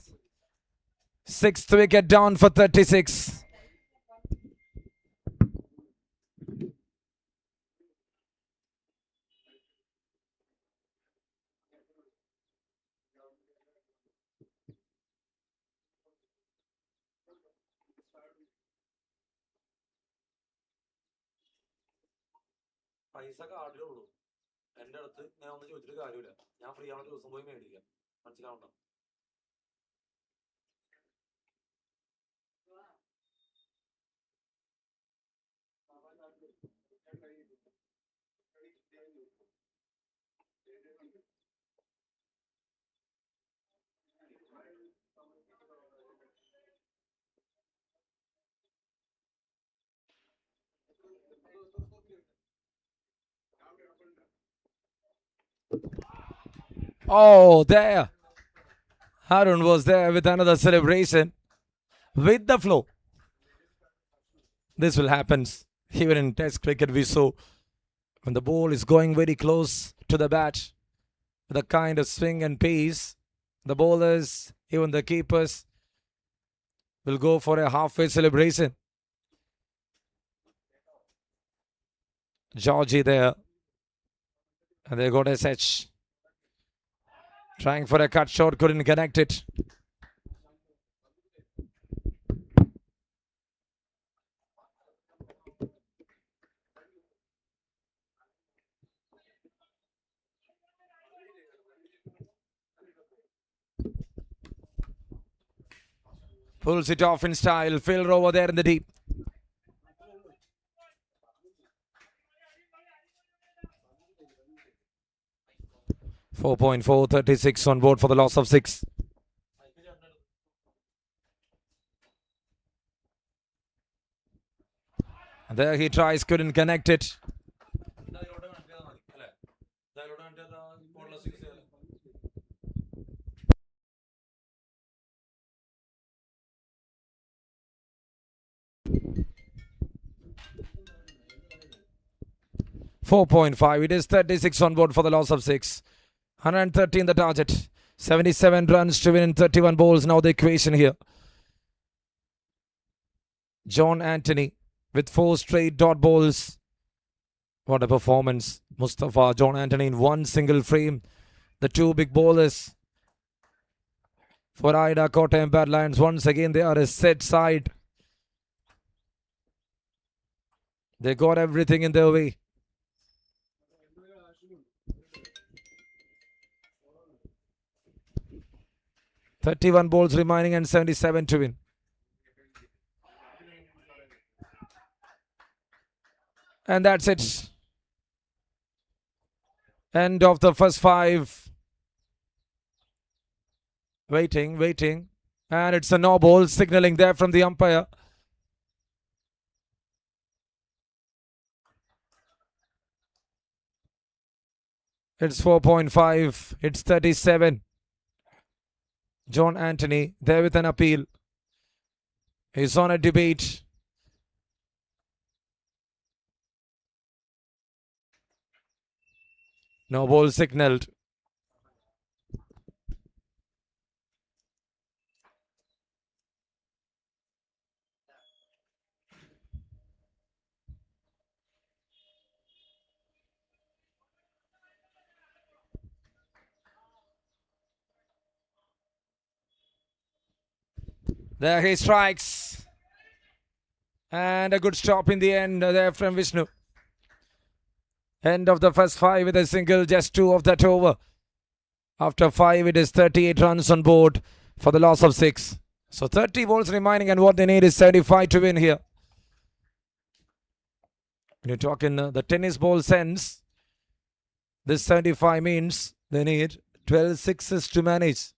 Sixth wicket down for 36. പൈസ കാർഡിലുള്ളൂ. എൻ്റെ അടുത്ത് ഞാൻ ഒന്ന് ചോദിച്ചിട്ട് കാര്യമില്ല. ഞാൻ free ആവുന്ന ദിവസം പോയി മേടിക്കാം. മനസ്സിലാവണ്ട. Oh, there. Harun was there with another celebration. With the flow. This will happen. Even in Test cricket, we saw when the ball is going very close to the bat, with a kind of swing and pace, the bowlers, even the keepers, will go for a halfway celebration. Georgie there. And they got SH. Trying for a cut shot, couldn't connect it. Pulls it off in style. Fielder over there in the deep. .4, 36 on board for the loss of 6. And there he tries, couldn't connect it. 4.5. It is 36 on board for the loss of 6. 113 the target. 77 runs to win in 31 balls. Now the equation here. John Anthony with 4 straight dot balls. What a performance. Mustafa, John Anthony in one single frame. The two big bowlers for AIDA, Kottayam, Badlions. Once again, they are a set side. They got everything in their way. .31 balls remaining and 77 to win. And that's it. End of the first 5. Waiting. And it's a no ball signaling there from the umpire. It's 4.5. It's 37. John Anthony there with an appeal. He's on a debate. No ball signaled. There he strikes. And a good stop in the end there from Vishnu. End of the first 5 with a single, just 2 of that over. After 5, it is 38 runs on board for the loss of 6. So 30 balls remaining, and what they need is 75 to win here. When you talk in the tennis ball sense, this 75 means they need 12 sixes to manage.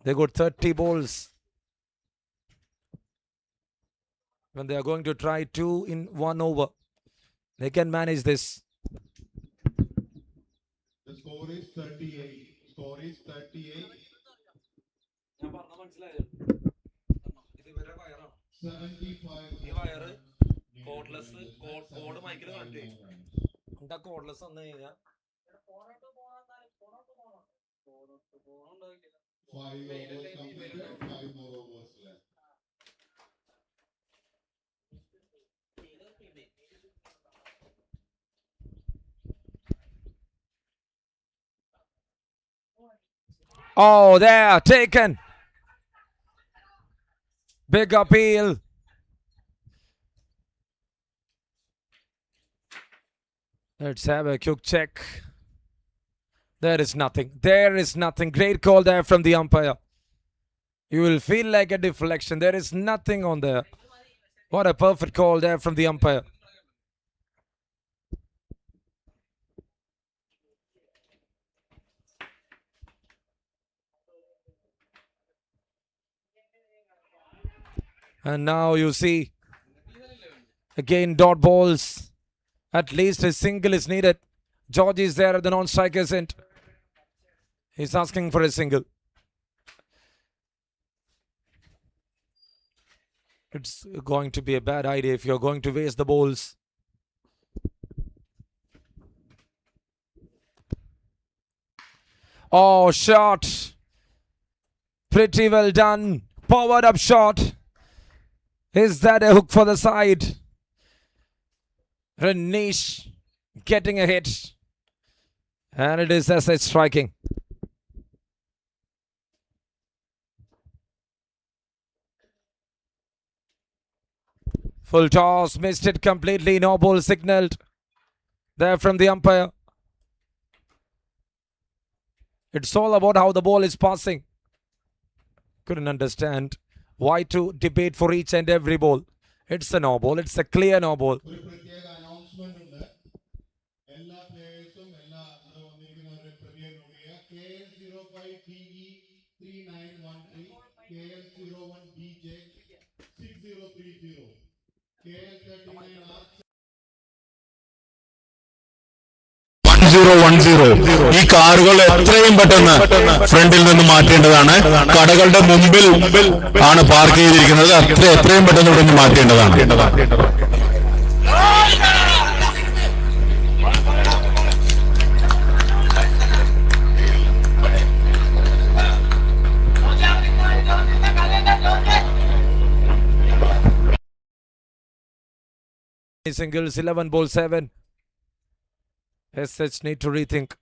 They got 30 balls. When they are going to try 2 in 1 over, they can manage this.
The score is 38. Score is 38. 75
cordless code മൈക്കിൽ കണ്ടു എന്താ cordless വന്നു കഴിഞ്ഞാൽ
5 overs completed, 5 more overs left.
Oh, there, taken. Big appeal. Let's have a quick check. There is nothing. There is nothing. Great call there from the umpire. You will feel like a deflection. There is nothing on there. What a perfect call there from the umpire. And now you see, again, dot balls. At least a single is needed. George is there at the non-striker's end. He's asking for a single. It's going to be a bad idea if you're going to waste the balls. Oh, shot. Pretty well done. Powered up shot. Is that a hook for the side? Renish getting a hit. And it is as striking. Full toss, missed it completely. No ball signaled there from the umpire. It's all about how the ball is passing. Couldn't understand why to debate for each and every ball. It's a no ball. It's a clear no ball.
ഒരു പ്രത്യേക announcement ഉണ്ട്. എല്ലാ പ്ലേയേഴ്സും എല്ലാ ഇവിടെ വന്നിരിക്കുന്നവരുടെ പ്രതികരിക്കുക. KL05TE3913, KL01DJ 6030, KL39R
1010 ഈ കാറുകൾ എത്രയും പെട്ടെന്ന് ഫ്രണ്ടിൽ നിന്ന് മാറ്റേണ്ടതാണ്. കടകളുടെ മുമ്പിൽ ആണ് പാർക്ക് ചെയ്തിരിക്കുന്നത്. എത്രയും പെട്ടെന്ന് ഇവിടെ നിന്ന് മാറ്റേണ്ടതാണ്.
Singles 11 ball 7. SH need to rethink.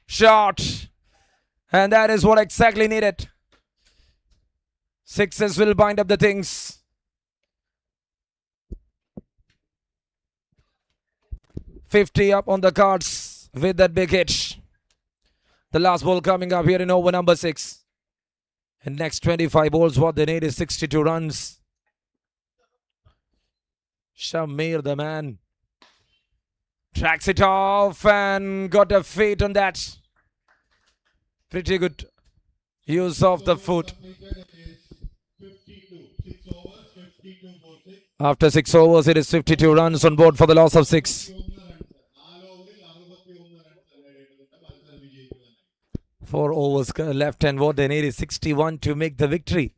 Shot. And that is what exactly needed. Sixes will bind up the things. $50 up on the cards with that big hit. The last ball coming up here in over number 6. In next 25 balls, what they need is 62 runs. Shamir, the man, tracks it off and got a feet on that. Pretty good use of the foot.
completed. It is 52. 6 overs, 52 for 6.
After 6 overs, it is 52 runs on board for the loss of 6.
4 ഓവറിൽ 61 runs നേടിയിട്ടുണ്ട്. മത്സരം വിജയിക്കുക.
4 overs left, and what they need is 61 to make the victory.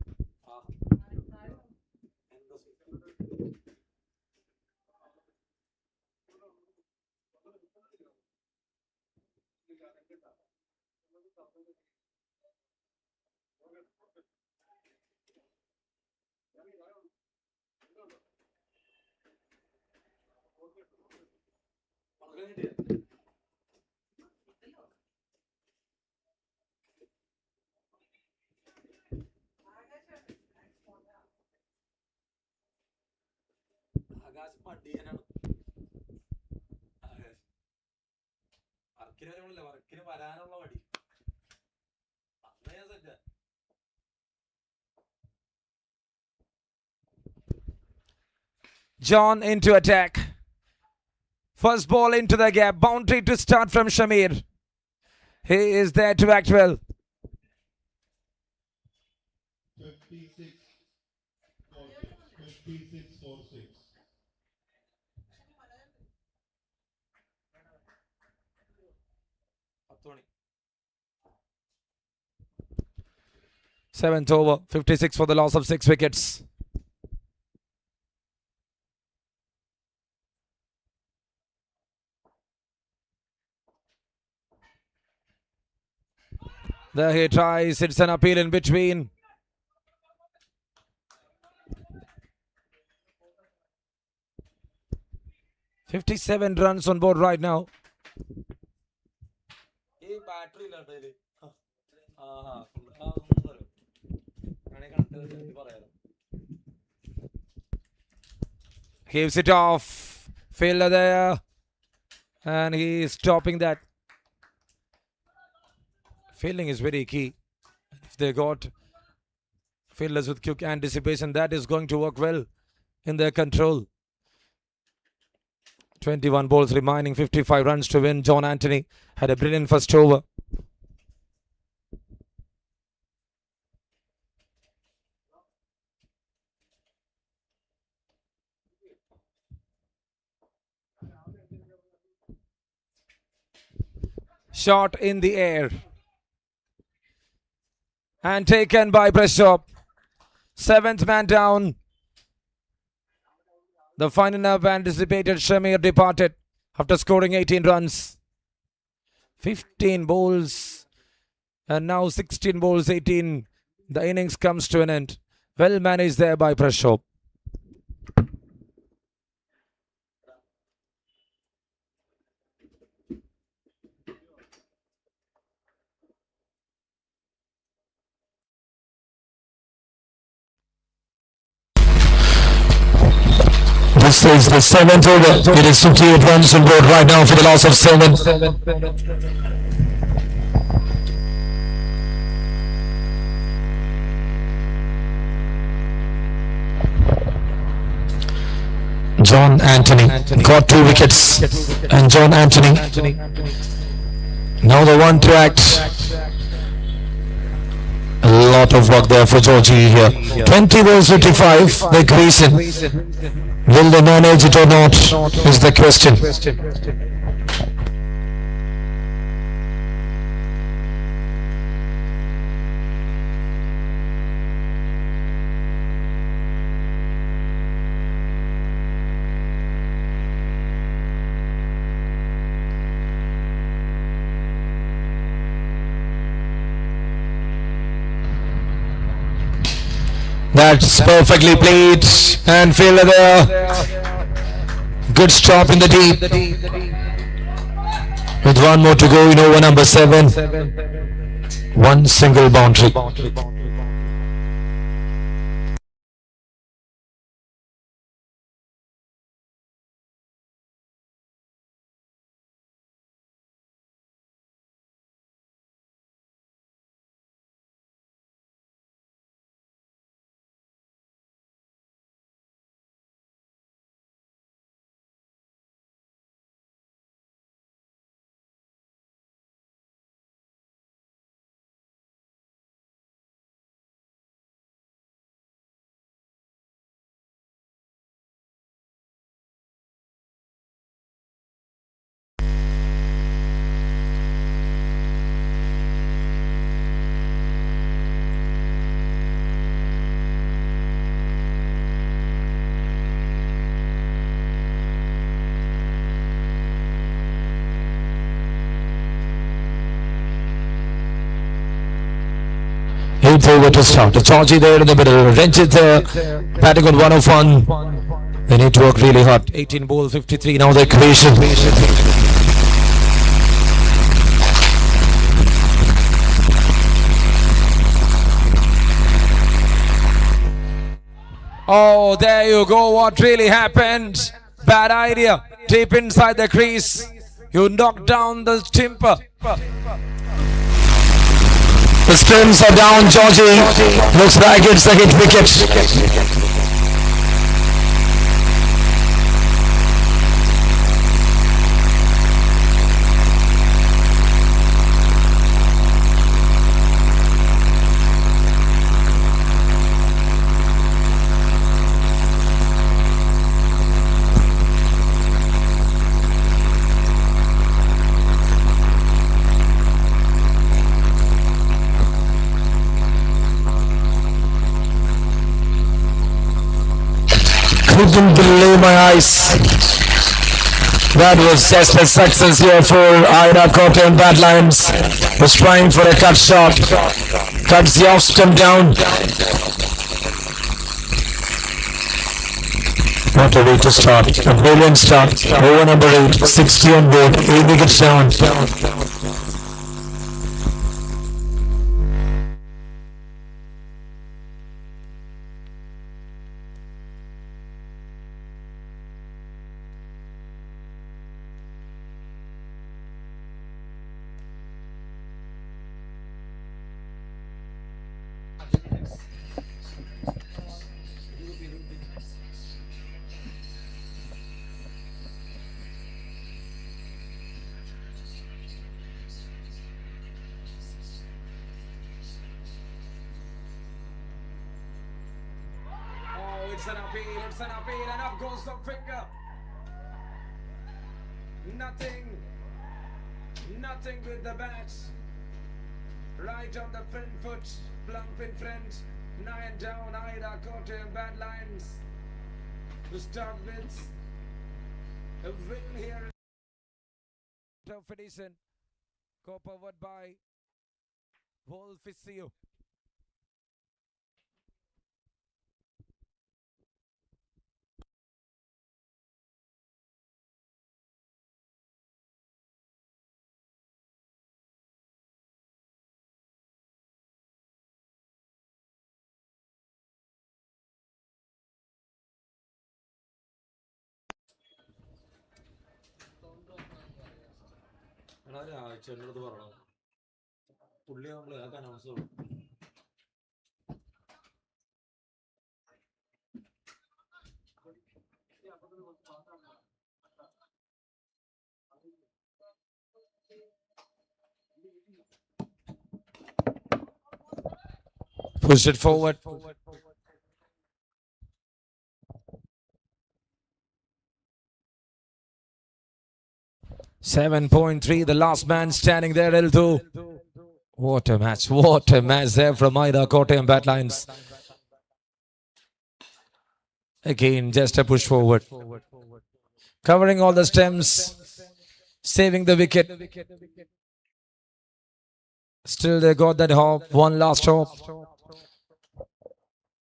John into attack. First ball into the gap. Boundary to start from Shamir. He is there to act well.
56 for 6. 56 for 6.
Seventh over. 56 for the loss of 6 wickets. There he tries. It's an appeal in between. "57 runs on board right now." Gives it off. Fielder there. And he is stopping that. Fielding is very key. If they got fielders with quick anticipation, that is going to work well in their control. 21 balls remaining, 55 runs to win. John Anthony had a brilliant first over. Shot in the air. And taken by Pressure. 7th man down. The fine enough anticipated Shamir departed after scoring 18 runs. 15 balls and now 16 balls, 18. The innings comes to an end. Well managed there by Pressure.
This is the 7th over. It is 58 runs on board right now for the loss of 7. John Anthony got 2 wickets, and John Anthony now the one to act. A lot of work there for Georgie here. 20 balls, 55. They're creasing. Will they manage it or not is the question. That's perfectly played and fielder there. Good stop in the deep. With one more to go in over number 7. One single boundary. Over to start. Georgie there in the middle. Ranjit there, batting on 101. They need to work really hard.
18 balls, 53.
Now the creation.
Oh, there you go. What really happened? Bad idea. Deep inside the crease. You knocked down the timber.
The Stims are down, Georgie. Looks like it's a hit wicket. Couldn't believe my eyes. That was just a success here for AIDA KOTTAYAM Battalions. Was trying for a cut shot. Cuts the off stump down. What a way to start. A brilliant start. Over number 8. 60 on board. 8 wickets down.
Oh, it's an appeal, and up goes the finger. Nothing with the bat. Right on the front foot, plump in front. 9 down, AIDA KOTTAYAM Battalions. To start with a win here. Edison, co-powered by THRISSUR. Push it forward. .3, the last man standing there, L2. What a match there from AIDA KOTTAYAM Battalions. Again, just a push forward. Covering all the stems, saving the wicket. Still they got that hop, one last hop.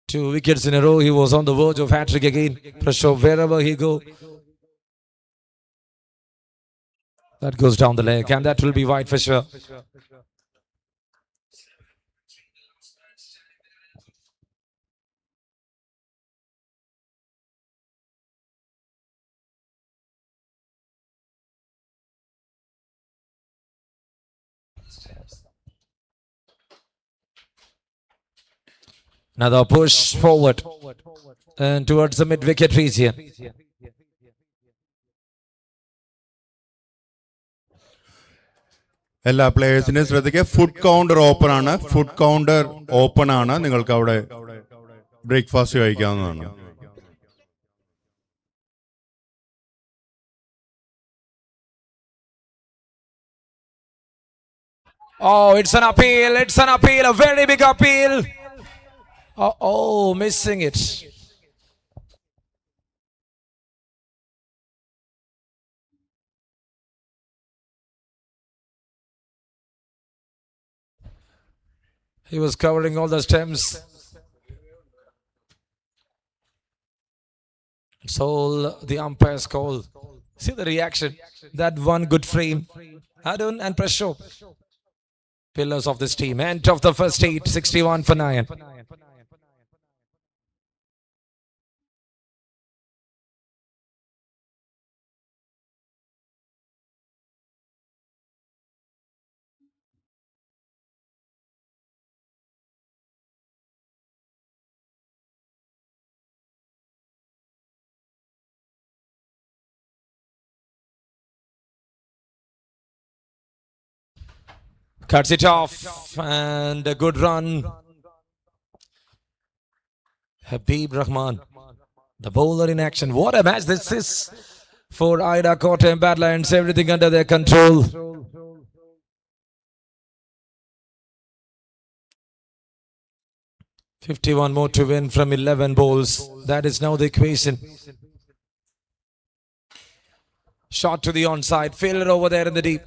2 wickets in a row, he was on the verge of hat-trick again. Pressure wherever he go. That goes down the leg, and that will be wide for sure. Another push forward and towards the mid-wicket region.
എല്ലാ പ്ലേയേഴ്സിനെയും ശ്രദ്ധിക്കുക. Food counter open ആണ്. Food counter open ആണ്. നിങ്ങൾക്ക് അവിടെ breakfast കഴിക്കാവുന്നതാണ്.
Oh, it's an appeal, a very big appeal. Oh, missing it. He was covering all the stems. It's all the umpire's call. See the reaction. That one good frame. Hadun and Pressure. Pillars of this team. End of the first 8, 61 for 9. Cuts it off and a good run. Habib Rahman, the bowler in action. What a match this is for AIDA Kottayam Battalions. Everything under their control. "51 more to win from 11 bowls. That is now the equation. Shot to the onside. Fielder over there in the deep.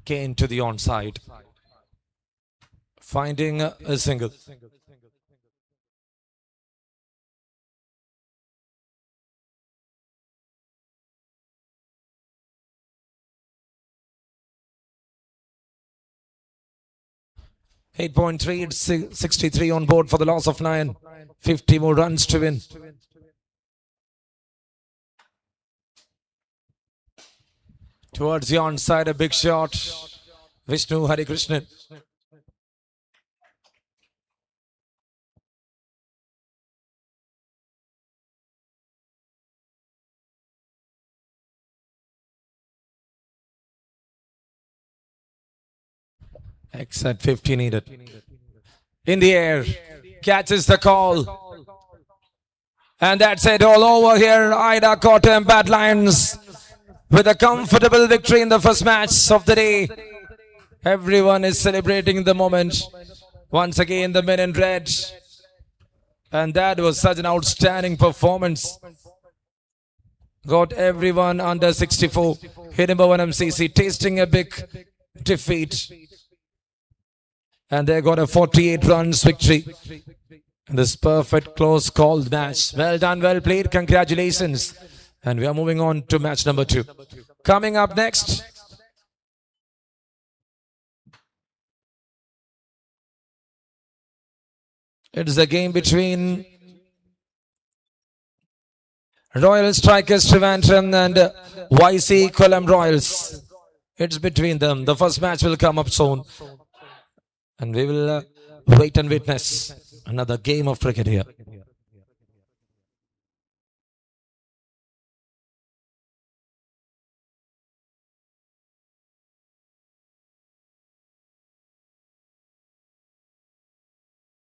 Kane to the onside. Finding a single. .3, it's 63 on board for the loss of 9. 50 more runs to win. Towards the onside, a big shot. Vishnu Harikrishnan. X at 50 needed. In the air. Catches the call. And that's it, all over here. AIDA Kottayam Battalions with a comfortable victory in the first match of the day. Everyone is celebrating the moment. Once again, the men in red. And that was such an outstanding performance. Got everyone under 64. HIDUMBAVANAM CC tasting a big defeat. And they got a 48 runs victory in this perfect close called match. Well done, well played. Congratulations. And we are moving on to match number 2. Coming up next, it's a game between Royal Strikers Trivandrum and YC Kollam Royals. It's between them. The first match will come up soon. And we will wait and witness another game of cricket here.